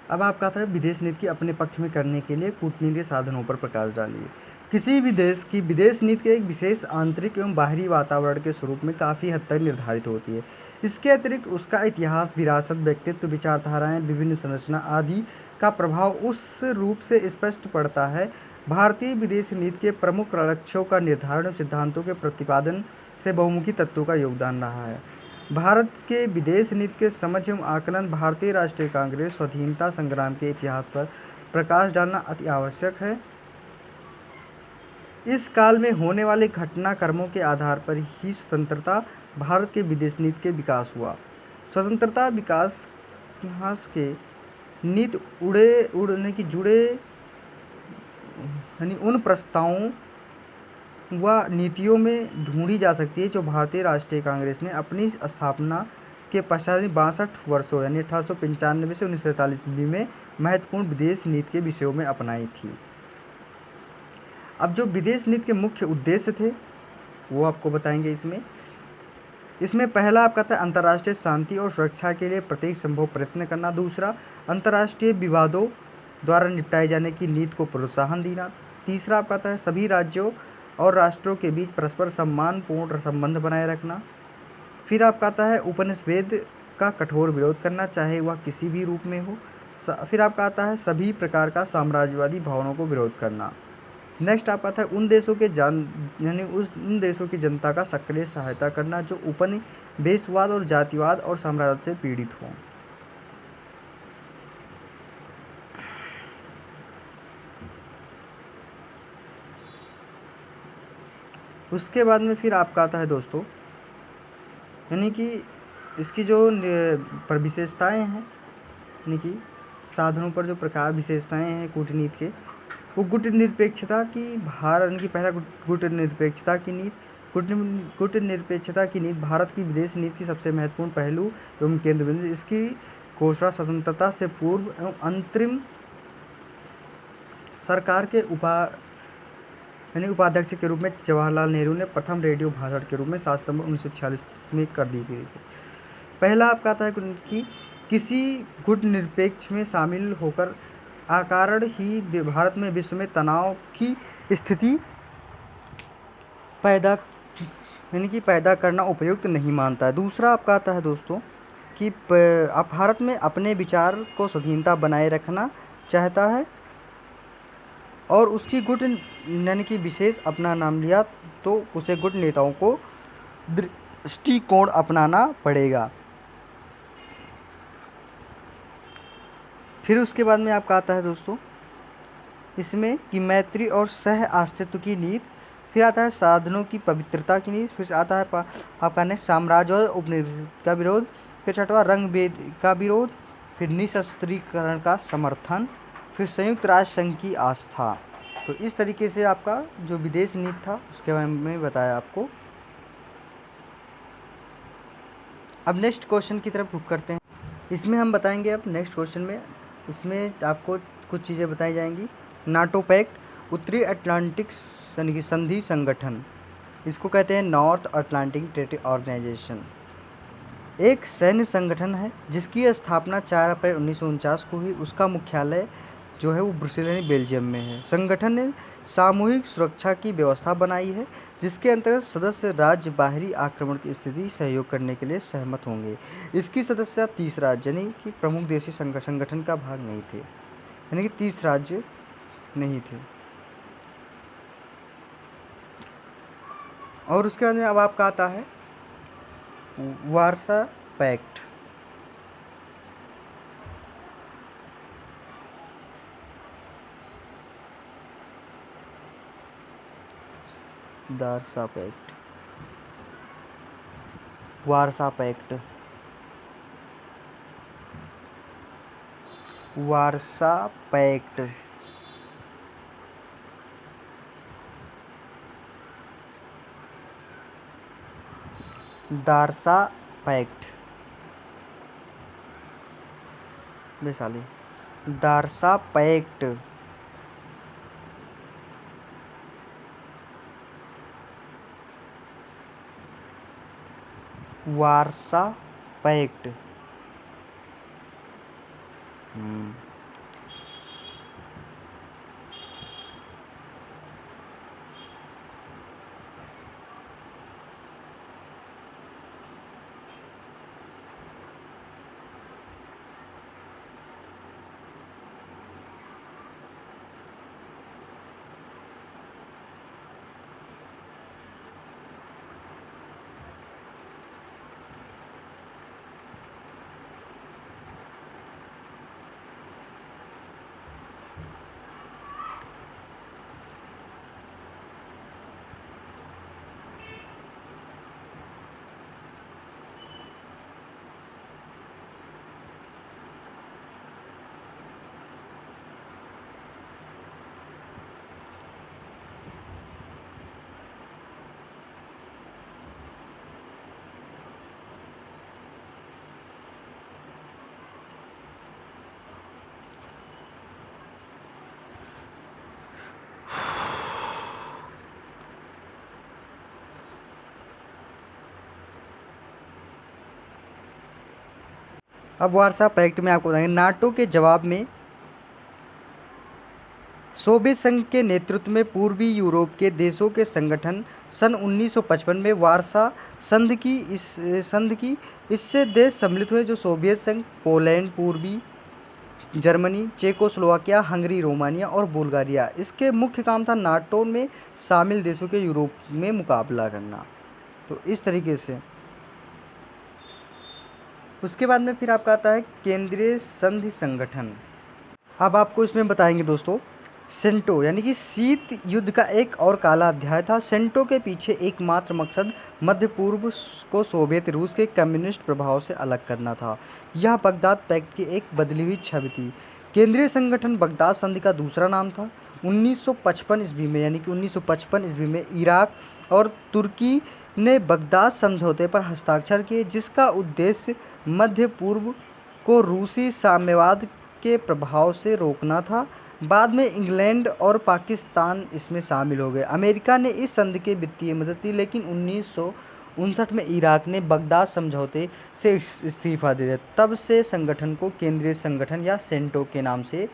अब आपका था विदेश नीति की अपने पक्ष में करने के लिए कूटनीति के साधनों पर प्रकाश डालिए। किसी भी देश की विदेश नीति के एक विशेष आंतरिक एवं बाहरी वातावरण के स्वरूप में काफ़ी हद तक निर्धारित होती है। इसके अतिरिक्त उसका इतिहास, विरासत, व्यक्तित्व, विचारधाराएं, विभिन्न संरचना आदि का प्रभाव उस रूप से स्पष्ट पड़ता है। भारतीय विदेश नीति के प्रमुख लक्ष्यों का निर्धारण, सिद्धांतों के प्रतिपादन से बहुमुखी तत्वों का योगदान रहा है। भारत के विदेश नीति के समझ एवं आकलन भारतीय राष्ट्रीय कांग्रेस स्वाधीनता संग्राम के इतिहास पर प्रकाश डालना अति आवश्यक है। इस काल में होने वाले घटनाक्रमों के आधार पर ही स्वतंत्रता भारत के विदेश नीति के विकास हुआ। स्वतंत्रता विकास इतिहास के नीति जुड़े यानी उन प्रस्तावों व नीतियों में ढूंढी जा सकती है जो भारतीय राष्ट्रीय कांग्रेस ने अपनी स्थापना के पश्चात 62 वर्षों यानी 1895 से 1947 ईस्वी में महत्वपूर्ण विदेश नीति के विषयों में अपनाई थी। अब जो विदेश नीति के मुख्य उद्देश्य थे वो आपको बताएंगे। इसमें पहला आपका था अंतर्राष्ट्रीय शांति और सुरक्षा के लिए प्रत्येक संभव प्रयत्न करना। दूसरा, अंतर्राष्ट्रीय विवादों द्वारा निपटाए जाने की नीति को प्रोत्साहन देना। तीसरा आपका था सभी राज्यों और राष्ट्रों के बीच परस्पर सम्मानपूर्ण संबंध बनाए रखना। फिर आपका आता है उपनिवेश का कठोर विरोध करना, चाहे वह किसी भी रूप में हो। फिर आपका आता है सभी प्रकार का साम्राज्यवादी भावनाओं को विरोध करना। नेक्स्ट आपका था उन देशों की जनता का सक्रिय सहायता करना जो उपनिवेशवाद और जातिवाद और साम्राज्य से पीड़ित हों। उसके बाद में फिर आपका आता है दोस्तों यानी कि इसकी जो पर विशेषताएँ हैं, यानी कि साधनों पर जो प्रकार विशेषताएँ हैं कूटनीति के, वो गुटनिरपेक्षता की यानी कि पहला गुटनिरपेक्षता की नीति। गुटनिरपेक्षता की नीति भारत की विदेश नीति की सबसे महत्वपूर्ण पहलू एवं केंद्र बिंदु। इसकी घोषणा स्वतंत्रता से पूर्व एवं अंतरिम सरकार के उपाध्यक्ष के रूप में जवाहरलाल नेहरू ने प्रथम रेडियो भाषण के रूप में 7 सितंबर 1946 में कर दी गई थी। पहला आपका आता है कि किसी गुटनिरपेक्ष में शामिल होकर अकारण ही भारत में विश्व में तनाव की स्थिति पैदा करना उपयुक्त नहीं मानता है। दूसरा आपका आता है दोस्तों कि भारत में अपने विचार को स्वाधीनता बनाए रखना चाहता है और उसकी गुट यानी कि विशेष अपना नाम लिया तो उसे गुट नेताओं को दृष्टिकोण अपनाना पड़ेगा। फिर उसके बाद में आपका आता है दोस्तों इसमें कि मैत्री और सह अस्तित्व की नीति। फिर आता है साधनों की पवित्रता की नीति। फिर आता है आपका नेक्स्ट साम्राज्य और उपनिवेश का विरोध। फिर छठवां रंग भेद का विरोध। फिर निशस्त्रीकरण का समर्थन। फिर संयुक्त राष्ट्र संघ की आस्था। तो इस तरीके से आपका जो विदेश नीति था उसके बारे में बताया आपको। अब नेक्स्ट क्वेश्चन की तरफ रुख करते हैं। इसमें हम बताएंगे अब नेक्स्ट क्वेश्चन में, इसमें आपको कुछ चीज़ें बताई जाएंगी। नाटो पैक्ट उत्तरी अटलांटिक संधि संगठन, इसको कहते हैं नॉर्थ अटलांटिक ट्रीटी ऑर्गेनाइजेशन, एक सैन्य संगठन है जिसकी स्थापना 4 अप्रैल 1949 को हुई। उसका मुख्यालय जो है वो ब्रुसेल्स यानी बेल्जियम में है। संगठन ने सामूहिक सुरक्षा की व्यवस्था बनाई है जिसके अंतर्गत सदस्य राज्य बाहरी आक्रमण की स्थिति सहयोग करने के लिए सहमत होंगे। इसकी सदस्यता 30 राज्य यानी कि प्रमुख देशी संगठन का भाग नहीं थे, यानी कि 30 राज्य नहीं थे। और उसके बाद में अब आपका आता है Warsaw pact. Warsaw pact, Warsaw pact, Warsaw pact, Warsaw pact, Vaishali Warsaw pact, Warsaw pact. अब वार्सा पैक्ट में आपको बताएंगे नाटो के जवाब में सोवियत संघ के नेतृत्व में पूर्वी यूरोप के देशों के संगठन सन 1955 में वार्सा संधि की इससे देश सम्मिलित हुए जो सोवियत संघ, पोलैंड, पूर्वी जर्मनी, चेकोस्लोवाकिया, हंगरी, रोमानिया और बुल्गारिया। इसके मुख्य काम था नाटो में शामिल देशों के यूरोप में मुकाबला करना। तो इस तरीके से उसके बाद में फिर आपका आता है केंद्रीय संधि संगठन। अब आपको इसमें बताएंगे दोस्तों सेंटो यानी कि शीत युद्ध का एक और काला अध्याय था। सेंटो के पीछे एकमात्र मकसद मध्य पूर्व को सोवियत रूस के कम्युनिस्ट प्रभाव से अलग करना था। यह बगदाद पैक्ट की एक बदली हुई छवि थी। केंद्रीय संगठन बगदाद संधि का दूसरा नाम था। 1955 ईस्वी में यानी कि 1955 ईस्वी में इराक और तुर्की ने बगदाद समझौते पर हस्ताक्षर किए, जिसका उद्देश्य मध्य पूर्व को रूसी साम्यवाद के प्रभाव से रोकना था। बाद में इंग्लैंड और पाकिस्तान इसमें शामिल हो गए। अमेरिका ने इस संधि की वित्तीय मदद दी, लेकिन 1959 में इराक ने बगदाद समझौते से इस्तीफा दे दिया। तब से संगठन को केंद्रीय संगठन या सेंटो के नाम से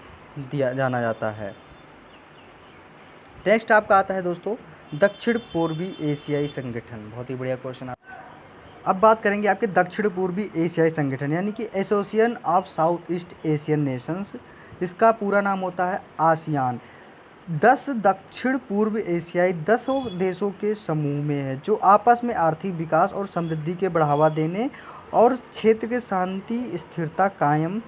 जाना जाता है। नेक्स्ट आपका आता है दोस्तों दक्षिण पूर्वी एशियाई संगठन। बहुत ही बढ़िया क्वेश्चन। अब बात करेंगे आपके दक्षिण पूर्वी एशियाई संगठन यानी कि association of south east Asian Nations. इसका पूरा नाम होता है आसियान। 10 दक्षिण पूर्व एशियाई 10 देशों के समूह में है, जो आपस में आर्थिक विकास और समृद्धि के बढ़ावा देने और क्षेत्र के शांति स्थिरता कायम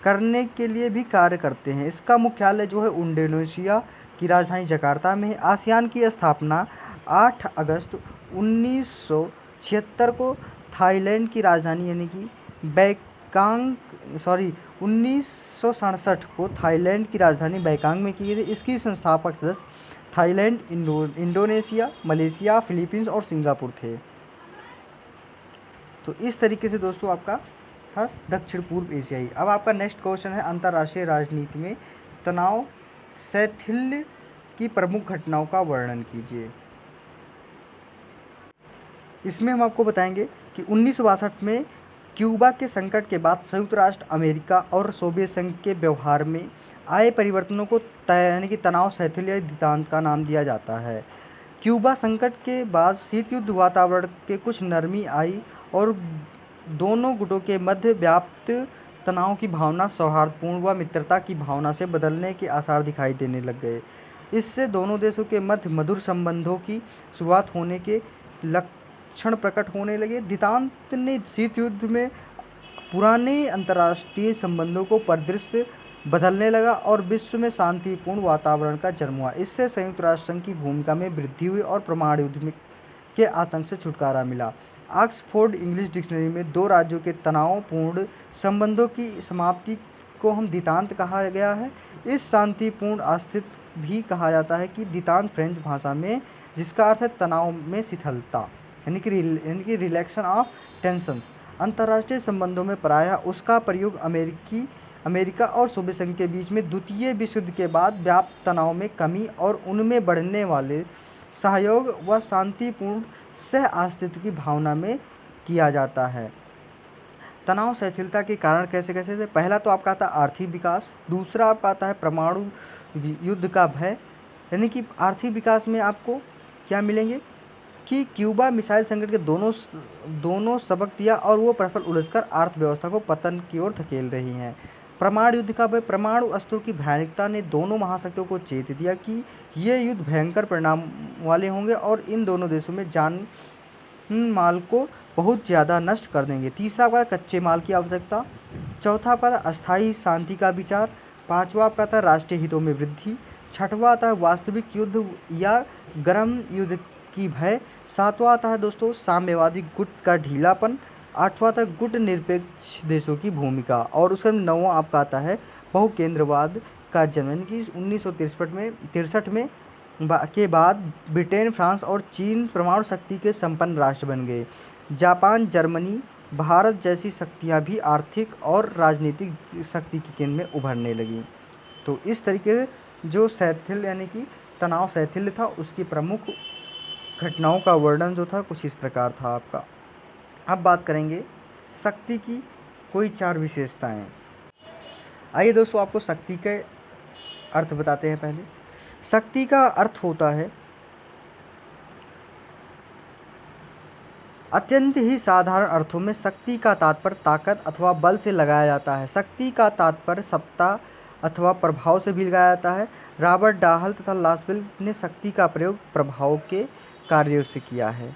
करने के लिए भी कार्य करते हैं। इसका मुख्यालय जो है इंडोनेशिया की राजधानी जकार्ता में है। आसियान की स्थापना 8 अगस्त 1976 को थाईलैंड की राजधानी यानी कि 1967 को थाईलैंड की राजधानी बैंकॉक में की गई थी। इसकी संस्थापक सदस्य थाईलैंड, इंडोनेशिया, मलेशिया, फिलीपींस और सिंगापुर थे। तो इस तरीके से दोस्तों आपका था दक्षिण पूर्व एशियाई। अब आपका नेक्स्ट क्वेश्चन है अंतर्राष्ट्रीय राजनीति में तनाव शैथिल्य की प्रमुख घटनाओं का वर्णन कीजिए। इसमें हम आपको बताएंगे कि 1962 में क्यूबा के संकट के बाद संयुक्त राष्ट्र अमेरिका और सोवियत संघ के व्यवहार में आए परिवर्तनों को यानी कि तनाव शैथिल्य सिद्धांत का नाम दिया जाता है। क्यूबा संकट के बाद शीत युद्ध वातावरण के कुछ नरमी आई और दोनों गुटों के मध्य व्याप्त तनाव की भावना सौहार्दपूर्ण व मित्रता की भावना से बदलने के आसार दिखाई देने लग गए। इससे दोनों देशों के मध्य मधुर संबंधों की शुरुआत होने के लक्षण प्रकट होने लगे। दितांत ने शीत युद्ध में पुराने अंतर्राष्ट्रीय संबंधों को परिदृश्य बदलने लगा और विश्व में शांतिपूर्ण वातावरण का जन्म हुआ। इससे संयुक्त राष्ट्र संघ की भूमिका में वृद्धि हुई और परमाणु युद्ध के आतंक से छुटकारा मिला। ऑक्सफोर्ड इंग्लिश डिक्शनरी में दो राज्यों के तनावपूर्ण संबंधों की समाप्ति को हम दितांत कहा गया है। इस शांतिपूर्ण अस्तित्व भी कहा जाता है कि दितांत फ्रेंच भाषा में, जिसका अर्थ है तनाव में शिथिलता यानी कि रिलैक्सेशन ऑफ टेंशंस। अंतर्राष्ट्रीय संबंधों में प्रायः उसका प्रयोग अमेरिका और सोवियत संघ के बीच में द्वितीय विश्व युद्ध के बाद व्याप्त तनाव में कमी और उनमें बढ़ने वाले सहयोग व शांतिपूर्ण सह अस्तित्व की भावना में किया जाता है। तनाव शिथिलता के कारण कैसे कैसे थे? पहला तो आपका आता है आर्थिक विकास, दूसरा आपका आता है परमाणु युद्ध का भय। यानी कि आर्थिक विकास में आपको क्या मिलेंगे कि क्यूबा मिसाइल संकट के दोनों सबक दिया और वो परस्पर उलझकर अर्थव्यवस्था को पतन की ओर धकेल रही हैं। परमाणु युद्ध का भय, परमाणु अस्त्रों की भयानकता ने दोनों महाशक्तियों को चेत दिया कि ये युद्ध भयंकर परिणाम वाले होंगे और इन दोनों देशों में जान माल को बहुत ज़्यादा नष्ट कर देंगे। तीसरा आपका कच्चे माल की आवश्यकता, चौथा आपका अस्थायी शांति का विचार, पांचवा आपका था राष्ट्रीय हितों में वृद्धि, छठवां आता है वास्तविक युद्ध या गर्म युद्ध की भय, सातवां आता है दोस्तों साम्यवादी गुट का ढीलापन, आठवां आता है गुट निरपेक्ष देशों की भूमिका और उसका नौवां आपका आता है बहुकेंद्रवाद का जन्म की 1963 में के बाद ब्रिटेन, फ्रांस और चीन परमाणु शक्ति के संपन्न राष्ट्र बन गए। जापान, जर्मनी, भारत जैसी शक्तियां भी आर्थिक और राजनीतिक शक्ति के केंद्र में उभरने लगी। तो इस तरीके से जो शैथिल्य यानी कि तनाव शैथिल्य था, उसकी प्रमुख घटनाओं का वर्णन जो था कुछ इस प्रकार था आपका। अब बात करेंगे शक्ति की कोई 4 विशेषताएं। आइए दोस्तों आपको शक्ति के अर्थ बताते हैं। पहले शक्ति का अर्थ होता है अत्यंत ही साधारण अर्थों में शक्ति का तात्पर्य ताकत अथवा बल से लगाया जाता है। शक्ति का तात्पर्य सत्ता अथवा प्रभाव से भी लगाया जाता है। रॉबर्ट डाहल तथा लासवेल ने शक्ति का प्रयोग प्रभाव के कार्यों से किया है।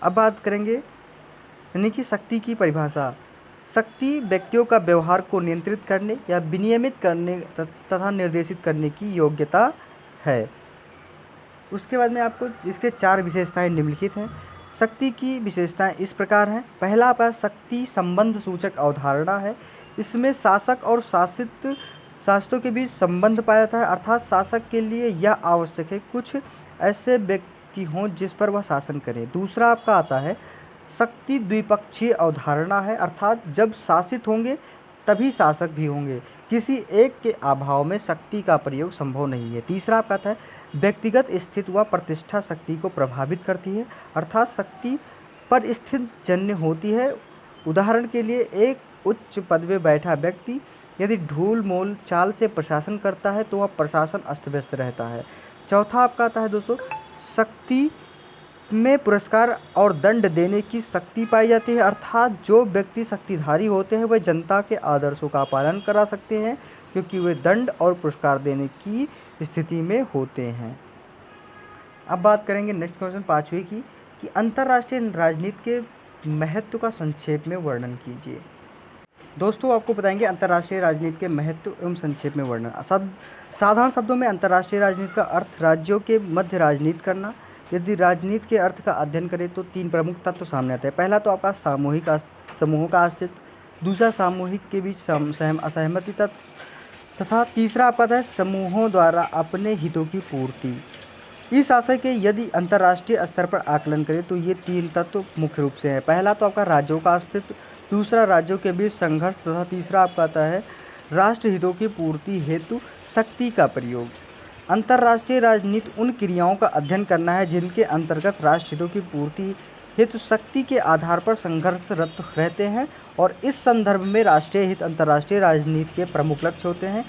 अब बात करेंगे यानी कि शक्ति की परिभाषा। शक्ति व्यक्तियों का व्यवहार को नियंत्रित करने या विनियमित करने तथा निर्देशित करने की योग्यता है। उसके बाद में आपको इसके 4 विशेषताएं निम्नलिखित हैं। शक्ति की विशेषताएं इस प्रकार हैं। पहला आपका शक्ति संबंध सूचक अवधारणा है। इसमें शासक और शासितों के बीच संबंध पाया जाता है, अर्थात शासक के लिए यह आवश्यक है कुछ ऐसे व्यक्ति हों जिस पर वह शासन करे। दूसरा आपका आता है शक्ति द्विपक्षीय अवधारणा है, अर्थात जब शासित होंगे तभी शासक भी होंगे, किसी एक के अभाव में शक्ति का प्रयोग संभव नहीं है। तीसरा आपका आता है व्यक्तिगत स्थिति व प्रतिष्ठा शक्ति को प्रभावित करती है, अर्थात शक्ति पर स्थित जन्य होती है। उदाहरण के लिए एक उच्च पद में बैठा व्यक्ति यदि ढूल मोल चाल से प्रशासन करता है तो वह प्रशासन अस्त व्यस्त रहता है। चौथा आपका आता है दोस्तों शक्ति में पुरस्कार और दंड देने की शक्ति पाई जाती है, अर्थात जो व्यक्ति शक्तिधारी होते हैं वह जनता के आदर्शों का पालन करा सकते हैं क्योंकि वे दंड और पुरस्कार देने की स्थिति में होते हैं। अब बात करेंगे नेक्स्ट क्वेश्चन 5वीं की कि अंतर्राष्ट्रीय राजनीति के महत्व का संक्षेप में वर्णन कीजिए। दोस्तों आपको बताएंगे अंतर्राष्ट्रीय राजनीति के महत्व एवं संक्षेप में वर्णन। साधारण शब्दों में अंतर्राष्ट्रीय राजनीति का अर्थ राज्यों के मध्य राजनीति करना। यदि राजनीति के अर्थ का अध्ययन करें तो 3 प्रमुख तत्व सामने आते हैं। पहला तो आपका समूहों का अस्तित्व, दूसरा सामूहिक के बीच असहमति तथा तीसरा आपका है समूहों द्वारा अपने हितों की पूर्ति। इस आशय के यदि अंतर्राष्ट्रीय स्तर पर आकलन करें तो ये 3 तत्व मुख्य रूप से हैं। पहला तो आपका राज्यों का अस्तित्व, दूसरा राज्यों के बीच संघर्ष तथा तीसरा आपका आता है राष्ट्र हितों की पूर्ति हेतु शक्ति का प्रयोग। अंतर्राष्ट्रीय राजनीति उन क्रियाओं का अध्ययन करना है जिनके अंतर्गत राष्ट्र हितों की पूर्ति हेतु शक्ति के आधार पर संघर्षरत रहते हैं और इस संदर्भ में राष्ट्रीय हित अंतर्राष्ट्रीय राजनीति के प्रमुख लक्ष्य होते हैं।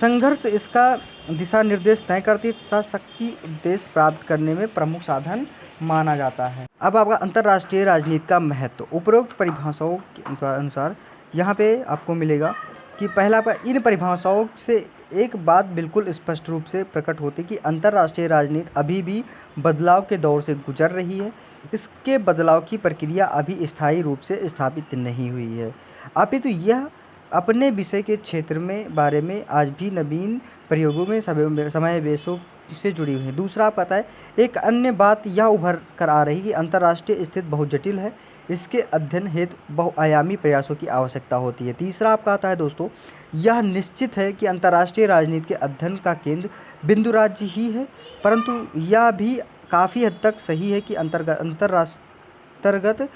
संघर्ष इसका दिशा निर्देश तय करती तथा शक्ति उद्देश्य प्राप्त करने में प्रमुख साधन माना जाता है। अब आपका अंतर्राष्ट्रीय राजनीति का महत्व उपरोक्त परिभाषाओं के अनुसार यहाँ पे आपको मिलेगा कि पहला आपका इन परिभाषाओं से एक बात बिल्कुल स्पष्ट रूप से प्रकट होती है कि अंतर्राष्ट्रीय राजनीति अभी भी बदलाव के दौर से गुजर रही है। इसके बदलाव की प्रक्रिया अभी स्थायी रूप से स्थापित नहीं हुई है, अपितु यह अपने विषय के क्षेत्र में बारे में आज भी नवीन प्रयोगों में समावेशों से जुड़ी हुई है। दूसरा आप पता है एक अन्य बात यह उभर कर आ रही कि अंतर्राष्ट्रीय स्थिति बहुत जटिल है, इसके अध्ययन हेतु बहुआयामी प्रयासों की आवश्यकता होती है। तीसरा आपका आता है दोस्तों यह निश्चित है कि अंतर्राष्ट्रीय राजनीति के अध्ययन का केंद्र बिंदु राज्य ही है, परंतु यह भी काफ़ी हद तक सही है कि अंतर्गत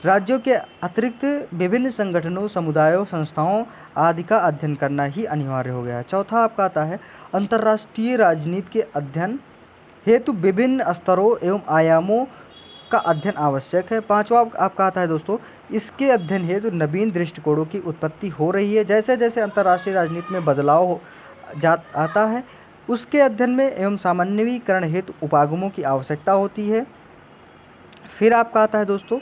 राज्यों के अतिरिक्त विभिन्न संगठनों समुदायों संस्थाओं आदि का अध्ययन करना ही अनिवार्य हो गया है। चौथा आपका आता है अंतर्राष्ट्रीय राजनीति के अध्ययन हेतु विभिन्न स्तरों एवं आयामों का अध्ययन आवश्यक है। पांचवा आपका आता है दोस्तों इसके अध्ययन हेतु नवीन दृष्टिकोणों की उत्पत्ति हो रही है। जैसे जैसे अंतर्राष्ट्रीय राजनीति में बदलाव आता है उसके अध्ययन में एवं सामान्यीकरण हेतु उपागमों की आवश्यकता होती है। फिर आपका आता है दोस्तों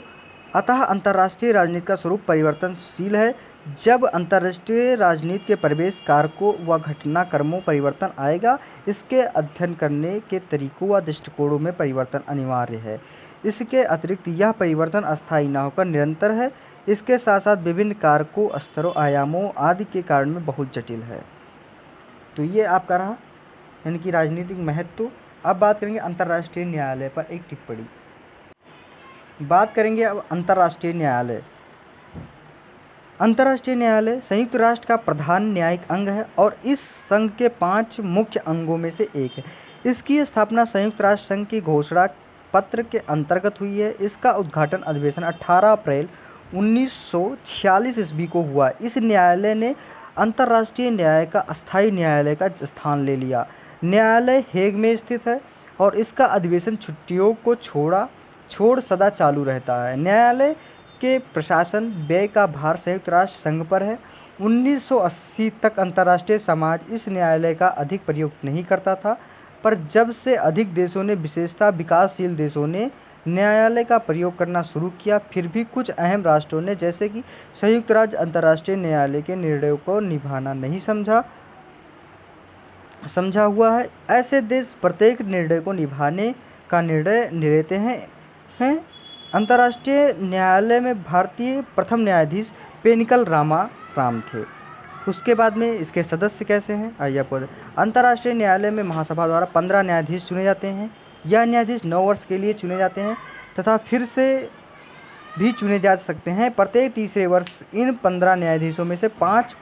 अतः अंतर्राष्ट्रीय राजनीति का स्वरूप परिवर्तनशील है। जब अंतर्राष्ट्रीय राजनीति के प्रवेश कारकों व घटनाक्रमों परिवर्तन आएगा, इसके अध्ययन करने के तरीकों व दृष्टिकोणों में परिवर्तन अनिवार्य है। इसके अतिरिक्त यह परिवर्तन अस्थायी न होकर निरंतर है। इसके साथ साथ विभिन्न कारकों स्तरों आयामों आदि के कारण में बहुत जटिल है। तो ये आपका रहा यानी कि राजनीतिक महत्व। अब बात करेंगे अंतर्राष्ट्रीय न्यायालय पर एक टिप्पणी। बात करेंगे अब अंतर्राष्ट्रीय न्यायालय। अंतर्राष्ट्रीय न्यायालय संयुक्त राष्ट्र का प्रधान न्यायिक अंग है और इस संघ के 5 मुख्य अंगों में से एक है। इसकी स्थापना संयुक्त राष्ट्र संघ की घोषणा पत्र के अंतर्गत हुई है। इसका उद्घाटन अधिवेशन 18 अप्रैल 1946 ईस्वी को हुआ। इस न्यायालय ने अंतर्राष्ट्रीय न्याय का अस्थायी न्यायालय का स्थान ले लिया। न्यायालय हेग में स्थित है और इसका अधिवेशन छुट्टियों को छोड़ सदा चालू रहता है। न्यायालय के प्रशासन व्यय का भार संयुक्त राष्ट्र संघ पर है। 1980 तक अंतर्राष्ट्रीय समाज इस न्यायालय का अधिक प्रयोग नहीं करता था, पर जब से अधिक देशों ने विशेषतः विकासशील देशों ने न्यायालय का प्रयोग करना शुरू किया, फिर भी कुछ अहम राष्ट्रों ने जैसे कि संयुक्त राज्य अंतर्राष्ट्रीय न्यायालय के निर्णयों को निभाना नहीं समझा हुआ है। ऐसे देश प्रत्येक निर्णय को निभाने का निर्णय लेते हैं। अंतर्राष्ट्रीय न्यायालय में भारतीय प्रथम न्यायाधीश पेनिकल राम थे। उसके बाद में इसके सदस्य कैसे हैं, आइए आपको। अंतर्राष्ट्रीय न्यायालय में महासभा द्वारा 15 न्यायाधीश चुने जाते हैं। यह न्यायाधीश 9 वर्ष के लिए चुने जाते हैं तथा फिर से भी चुने जा सकते हैं। प्रत्येक तीसरे वर्ष इन 15 न्यायाधीशों में से 5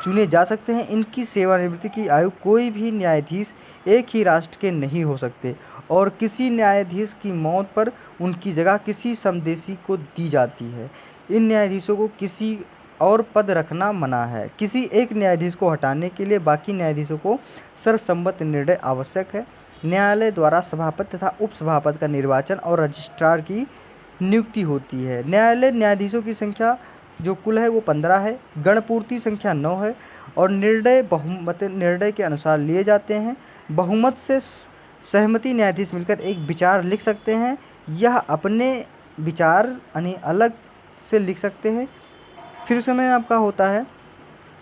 चुने जा सकते हैं। इनकी सेवानिवृत्ति की आयु कोई भी न्यायाधीश एक ही राष्ट्र के नहीं हो सकते और किसी न्यायाधीश की मौत पर उनकी जगह किसी समदेशी को दी जाती है। इन न्यायाधीशों को किसी और पद रखना मना है। किसी एक न्यायाधीश को हटाने के लिए बाकी न्यायाधीशों को सर्वसम्मत निर्णय आवश्यक है। न्यायालय द्वारा सभापति तथा उपसभापति का निर्वाचन और रजिस्ट्रार की नियुक्ति होती है। न्यायालय न्यायाधीशों की संख्या जो कुल है वो 15 है। गणपूर्ति संख्या 9 है और निर्णय बहुमत निर्णय के अनुसार लिए जाते हैं। बहुमत से सहमति न्यायाधीश मिलकर एक विचार लिख सकते हैं। यह अपने विचार यानी अलग से लिख सकते हैं। फिर समय आपका होता है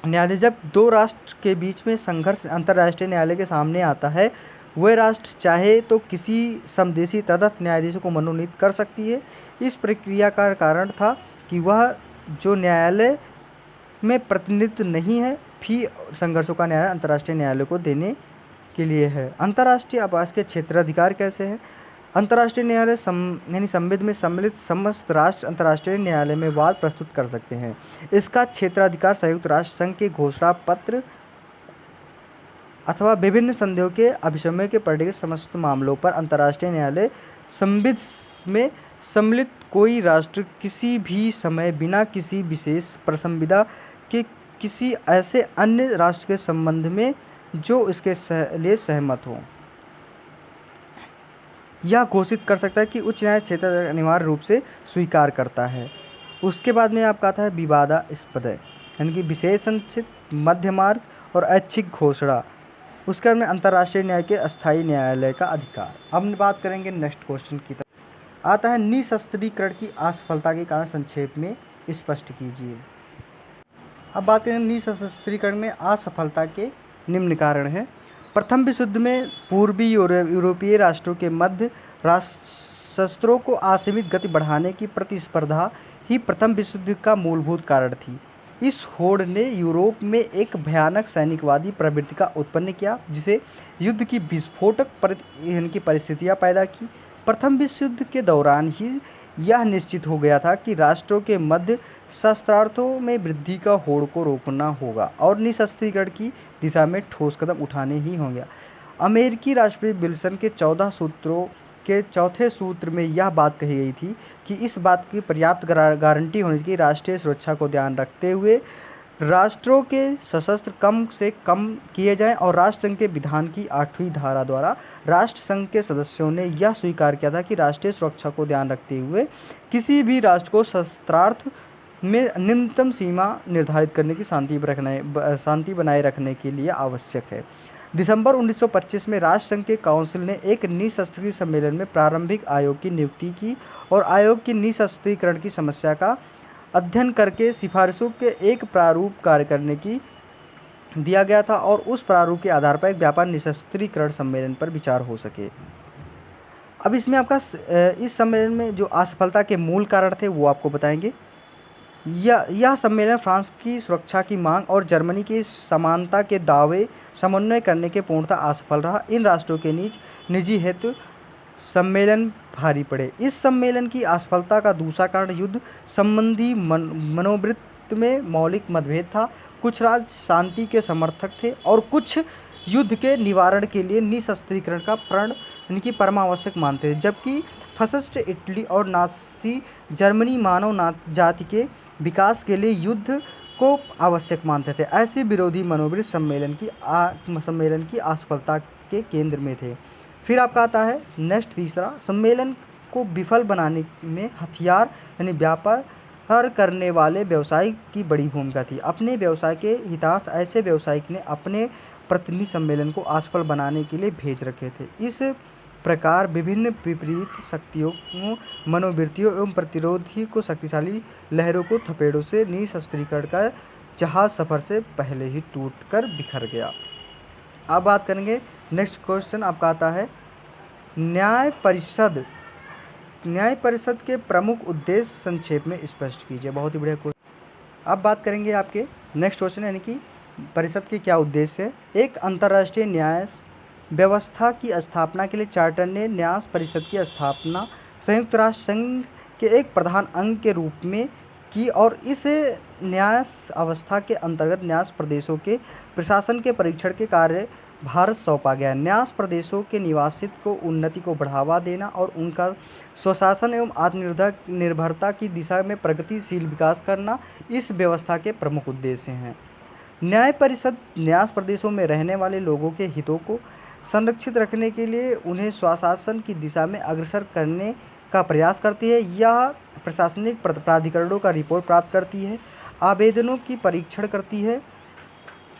न्यायाधीश। जब दो राष्ट्र के बीच में संघर्ष अंतर्राष्ट्रीय न्यायालय के सामने आता है, वह राष्ट्र चाहे तो किसी समदेशी तटस्थ न्यायाधीश को मनोनीत कर सकती है। इस प्रक्रिया का कारण था कि वह जो न्यायालय में प्रतिनिधित्व नहीं है, भी संघर्षों का न्याय अंतर्राष्ट्रीय न्यायालय को देने के लिए है। अंतर्राष्ट्रीय आवास के क्षेत्राधिकार कैसे है। अंतर्राष्ट्रीय न्यायालय यानी संविध में सम्मिलित समस्त राष्ट्र अंतर्राष्ट्रीय न्यायालय में वाद प्रस्तुत कर सकते हैं। इसका क्षेत्राधिकार संयुक्त राष्ट्र संघ के घोषणा पत्र अथवा विभिन्न संधियों के अभिसमय के परिणाम समस्त मामलों पर अंतर्राष्ट्रीय न्यायालय संविध में सम्मिलित कोई राष्ट्र किसी भी समय बिना किसी विशेष प्रसंविदा के किसी ऐसे अन्य राष्ट्र के संबंध में जो इसके लिए सहमत हो, यह घोषित कर सकता है कि उच्च न्याय क्षेत्र अनिवार्य रूप से स्वीकार करता है। उसके बाद में आपका आता है विवादास्पद यानी कि विशेषणचित, मध्य मार्ग और ऐच्छिक घोषणा। उसके बाद में अंतर्राष्ट्रीय न्याय के अस्थायी न्यायालय का अधिकार। अब बात करेंगे नेक्स्ट क्वेश्चन की तरफ। आता है निशस्त्रीकरण की असफलता के कारण संक्षेप में स्पष्ट कीजिए। अब बात करें निशस्त्रीकरण में असफलता के निम्न कारण हैं। प्रथम विश्व युद्ध में पूर्वी यूरोपीय राष्ट्रों के मध्य शस्त्रों को असीमित गति बढ़ाने की प्रतिस्पर्धा ही प्रथम विश्व युद्ध का मूलभूत कारण थी। इस होड़ ने यूरोप में एक भयानक सैनिकवादी प्रवृत्ति का उत्पन्न किया, जिसे युद्ध की विस्फोटक परिस्थितियाँ पैदा की। प्रथम विश्व युद्ध के दौरान ही यह निश्चित हो गया था कि राष्ट्रों के मध्य शस्त्रार्थों में वृद्धि का होड़ को रोकना होगा और निशस्त्रीकरण की दिशा में ठोस कदम उठाने ही होंगे। अमेरिकी राष्ट्रपति विल्सन के 14 सूत्रों के चौथे सूत्र में यह बात कही गई थी कि इस बात की पर्याप्त गारंटी होनी चाहिए कि राष्ट्रीय सुरक्षा को ध्यान रखते हुए राष्ट्रों के सशस्त्र कम से कम किए जाएं और राष्ट्र संघ के विधान की 8वीं धारा द्वारा राष्ट्र संघ के सदस्यों ने यह स्वीकार किया था कि राष्ट्रीय सुरक्षा को ध्यान रखते हुए किसी भी राष्ट्र को शस्त्रार्थ में न्यूनतम सीमा निर्धारित करने की शांति बनाए रखने के लिए आवश्यक है। दिसंबर 1925 में राष्ट्र संघ के काउंसिल ने एक निशस्त्रीकरण सम्मेलन में प्रारंभिक आयोग की नियुक्ति की और आयोग की निशस्त्रीकरण की समस्या का अध्ययन करके सिफारिशों के एक प्रारूप कार्य करने की दिया गया था और उस प्रारूप के आधार पर एक व्यापक निशस्त्रीकरण सम्मेलन पर विचार हो सके। अब इसमें आपका इस सम्मेलन में जो असफलता के मूल कारण थे वो आपको बताएंगे। यह सम्मेलन फ्रांस की सुरक्षा की मांग और जर्मनी की समानता के दावे समन्वय करने के पूर्णतः असफल रहा। इन राष्ट्रों के निजी हेतु सम्मेलन भारी पड़े। इस सम्मेलन की असफलता का दूसरा कारण युद्ध संबंधी मनोवृत्ति में मौलिक मतभेद था। कुछ राज्य शांति के समर्थक थे और कुछ युद्ध के निवारण के लिए निशस्त्रीकरण का परमावश्यक मानते थे, जबकि फासिस्ट इटली और नाज़ी जर्मनी मानव जाति के विकास के लिए युद्ध को आवश्यक मानते थे। ऐसे विरोधी मनोवृत्ति सम्मेलन की असफलता के केंद्र में थे। फिर आपका आता है नेक्स्ट तीसरा, सम्मेलन को विफल बनाने में हथियार यानी व्यापार करने वाले व्यवसायी की बड़ी भूमिका थी। अपने व्यवसाय के हितार्थ ऐसे व्यवसायिक ने अपने प्रतिनिधि सम्मेलन को असफल बनाने के लिए भेज रखे थे। इस प्रकार विभिन्न विपरीत शक्तियों, मनोवृत्तियों एवं प्रतिरोधी को शक्तिशाली लहरों को थपेड़ों से निशस्त्रीकरण का जहाज सफर से पहले ही टूटकर बिखर गया। अब बात करेंगे नेक्स्ट क्वेश्चन आपका आता है न्याय परिषद के प्रमुख उद्देश्य संक्षेप में स्पष्ट कीजिए। बहुत ही बढ़िया क्वेश्चन। अब बात करेंगे आपके नेक्स्ट क्वेश्चन यानी कि परिषद के क्या उद्देश्य है। एक अंतर्राष्ट्रीय न्याय व्यवस्था की स्थापना के लिए चार्टर ने न्याय परिषद की स्थापना संयुक्त राष्ट्र संघ के एक प्रधान अंग के रूप में की और इस न्याय अवस्था के अंतर्गत न्याय प्रदेशों के प्रशासन के परीक्षण के कार्य भारत सौंपा गया। न्याय प्रदेशों के निवासित को उन्नति को बढ़ावा देना और उनका स्वशासन एवं आत्मनिर्भरता की दिशा में प्रगतिशील विकास करना इस व्यवस्था के प्रमुख उद्देश्य हैं। न्याय परिषद न्याय प्रदेशों में रहने वाले लोगों के हितों को संरक्षित रखने के लिए उन्हें स्वशासन की दिशा में अग्रसर करने का प्रयास करती है। यह प्रशासनिक प्राधिकरणों का रिपोर्ट प्राप्त करती है, आवेदनों की परीक्षण करती है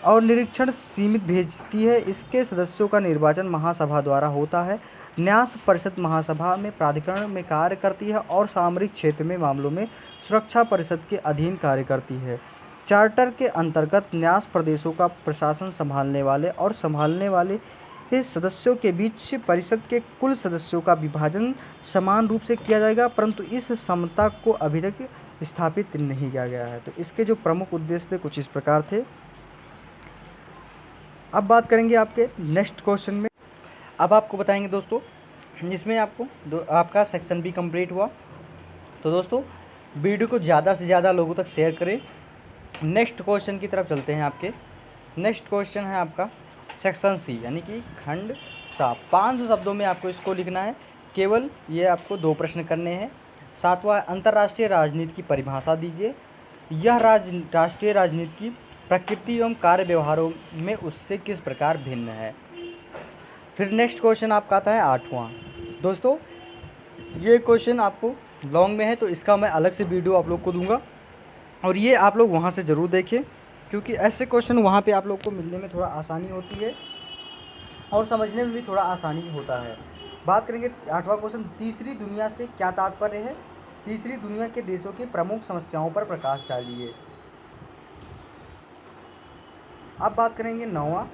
और निरीक्षण सीमित भेजती है। इसके सदस्यों का निर्वाचन महासभा द्वारा होता है। न्याय परिषद महासभा में प्राधिकरण में कार्य करती है और सामरिक क्षेत्र में मामलों में सुरक्षा परिषद के अधीन कार्य करती है। चार्टर के अंतर्गत न्याय प्रदेशों का प्रशासन संभालने वाले के सदस्यों के बीच परिषद के कुल सदस्यों का विभाजन समान रूप से किया जाएगा, परंतु इस समता को अभी तक स्थापित नहीं किया गया है। तो इसके जो प्रमुख उद्देश्य थे कुछ इस प्रकार थे। अब बात करेंगे आपके नेक्स्ट क्वेश्चन में। अब आपको बताएंगे दोस्तों, इसमें आपको आपका सेक्शन भी कंप्लीट हुआ। तो दोस्तों वीडियो को ज़्यादा से ज़्यादा लोगों तक शेयर करें। नेक्स्ट क्वेश्चन की तरफ चलते हैं। आपके नेक्स्ट क्वेश्चन है आपका सेक्शन सी यानी कि खंड 7। 5 शब्दों में आपको इसको लिखना है। केवल ये आपको 2 प्रश्न करने हैं। 7वां अंतर्राष्ट्रीय राजनीति की परिभाषा दीजिए। यह राष्ट्रीय राजनीति की प्रकृति एवं कार्य व्यवहारों में उससे किस प्रकार भिन्न है। फिर नेक्स्ट क्वेश्चन आपका आता है 8वां। दोस्तों ये क्वेश्चन आपको लॉन्ग में है तो इसका मैं अलग से वीडियो आप लोग को दूंगा और ये आप लोग वहाँ से ज़रूर देखें, क्योंकि ऐसे क्वेश्चन वहाँ पे आप लोग को मिलने में थोड़ा आसानी होती है और समझने में भी थोड़ा आसानी होता है। बात करेंगे 8वां क्वेश्चन, तीसरी दुनिया से क्या तात्पर्य है। तीसरी दुनिया के देशों की प्रमुख समस्याओं पर प्रकाश डालिए। अब बात करेंगे 9वां,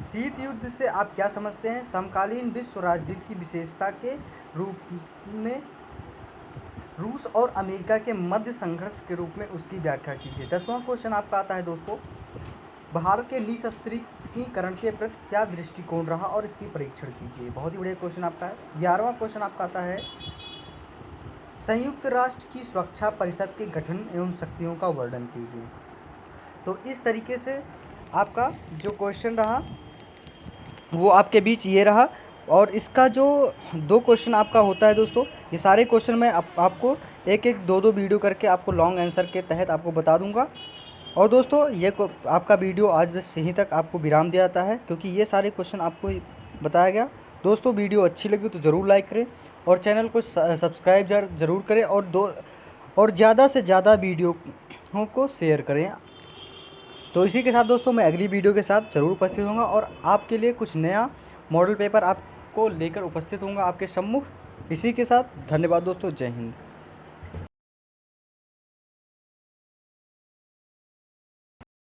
शीत युद्ध से आप क्या समझते हैं। समकालीन विश्व राजनीति की विशेषता के रूप में रूस और अमेरिका के मध्य संघर्ष के रूप में उसकी व्याख्या कीजिए। 10वां क्वेश्चन आपका आता है दोस्तों, भारत के निशस्त्रीकरण के प्रति क्या दृष्टिकोण रहा और इसकी परीक्षण कीजिए। बहुत ही बढ़िया क्वेश्चन आपका है। 11वां क्वेश्चन आपका आता है, संयुक्त राष्ट्र की सुरक्षा परिषद के गठन एवं शक्तियों का वर्णन कीजिए। तो इस तरीके से आपका जो क्वेश्चन रहा वो आपके बीच ये रहा और इसका जो 2 क्वेश्चन आपका होता है दोस्तों, ये सारे क्वेश्चन मैं आपको एक 2 वीडियो करके आपको लॉन्ग आंसर के तहत आपको बता दूंगा। और दोस्तों ये आपका वीडियो आज बस यहीं तक आपको विराम दिया जाता है, क्योंकि ये सारे क्वेश्चन आपको बताया गया। दोस्तों वीडियो अच्छी लगी तो ज़रूर लाइक करें और चैनल को सब्सक्राइब ज़रूर करें और ज़्यादा से ज़्यादा वीडियो को शेयर करें। तो इसी के साथ दोस्तों मैं अगली वीडियो के साथ ज़रूर उपस्थित होऊंगा और आपके लिए कुछ नया मॉडल पेपर आपको लेकर उपस्थित होऊंगा आपके सम्मुख। इसी के साथ धन्यवाद दोस्तों, जय हिंद।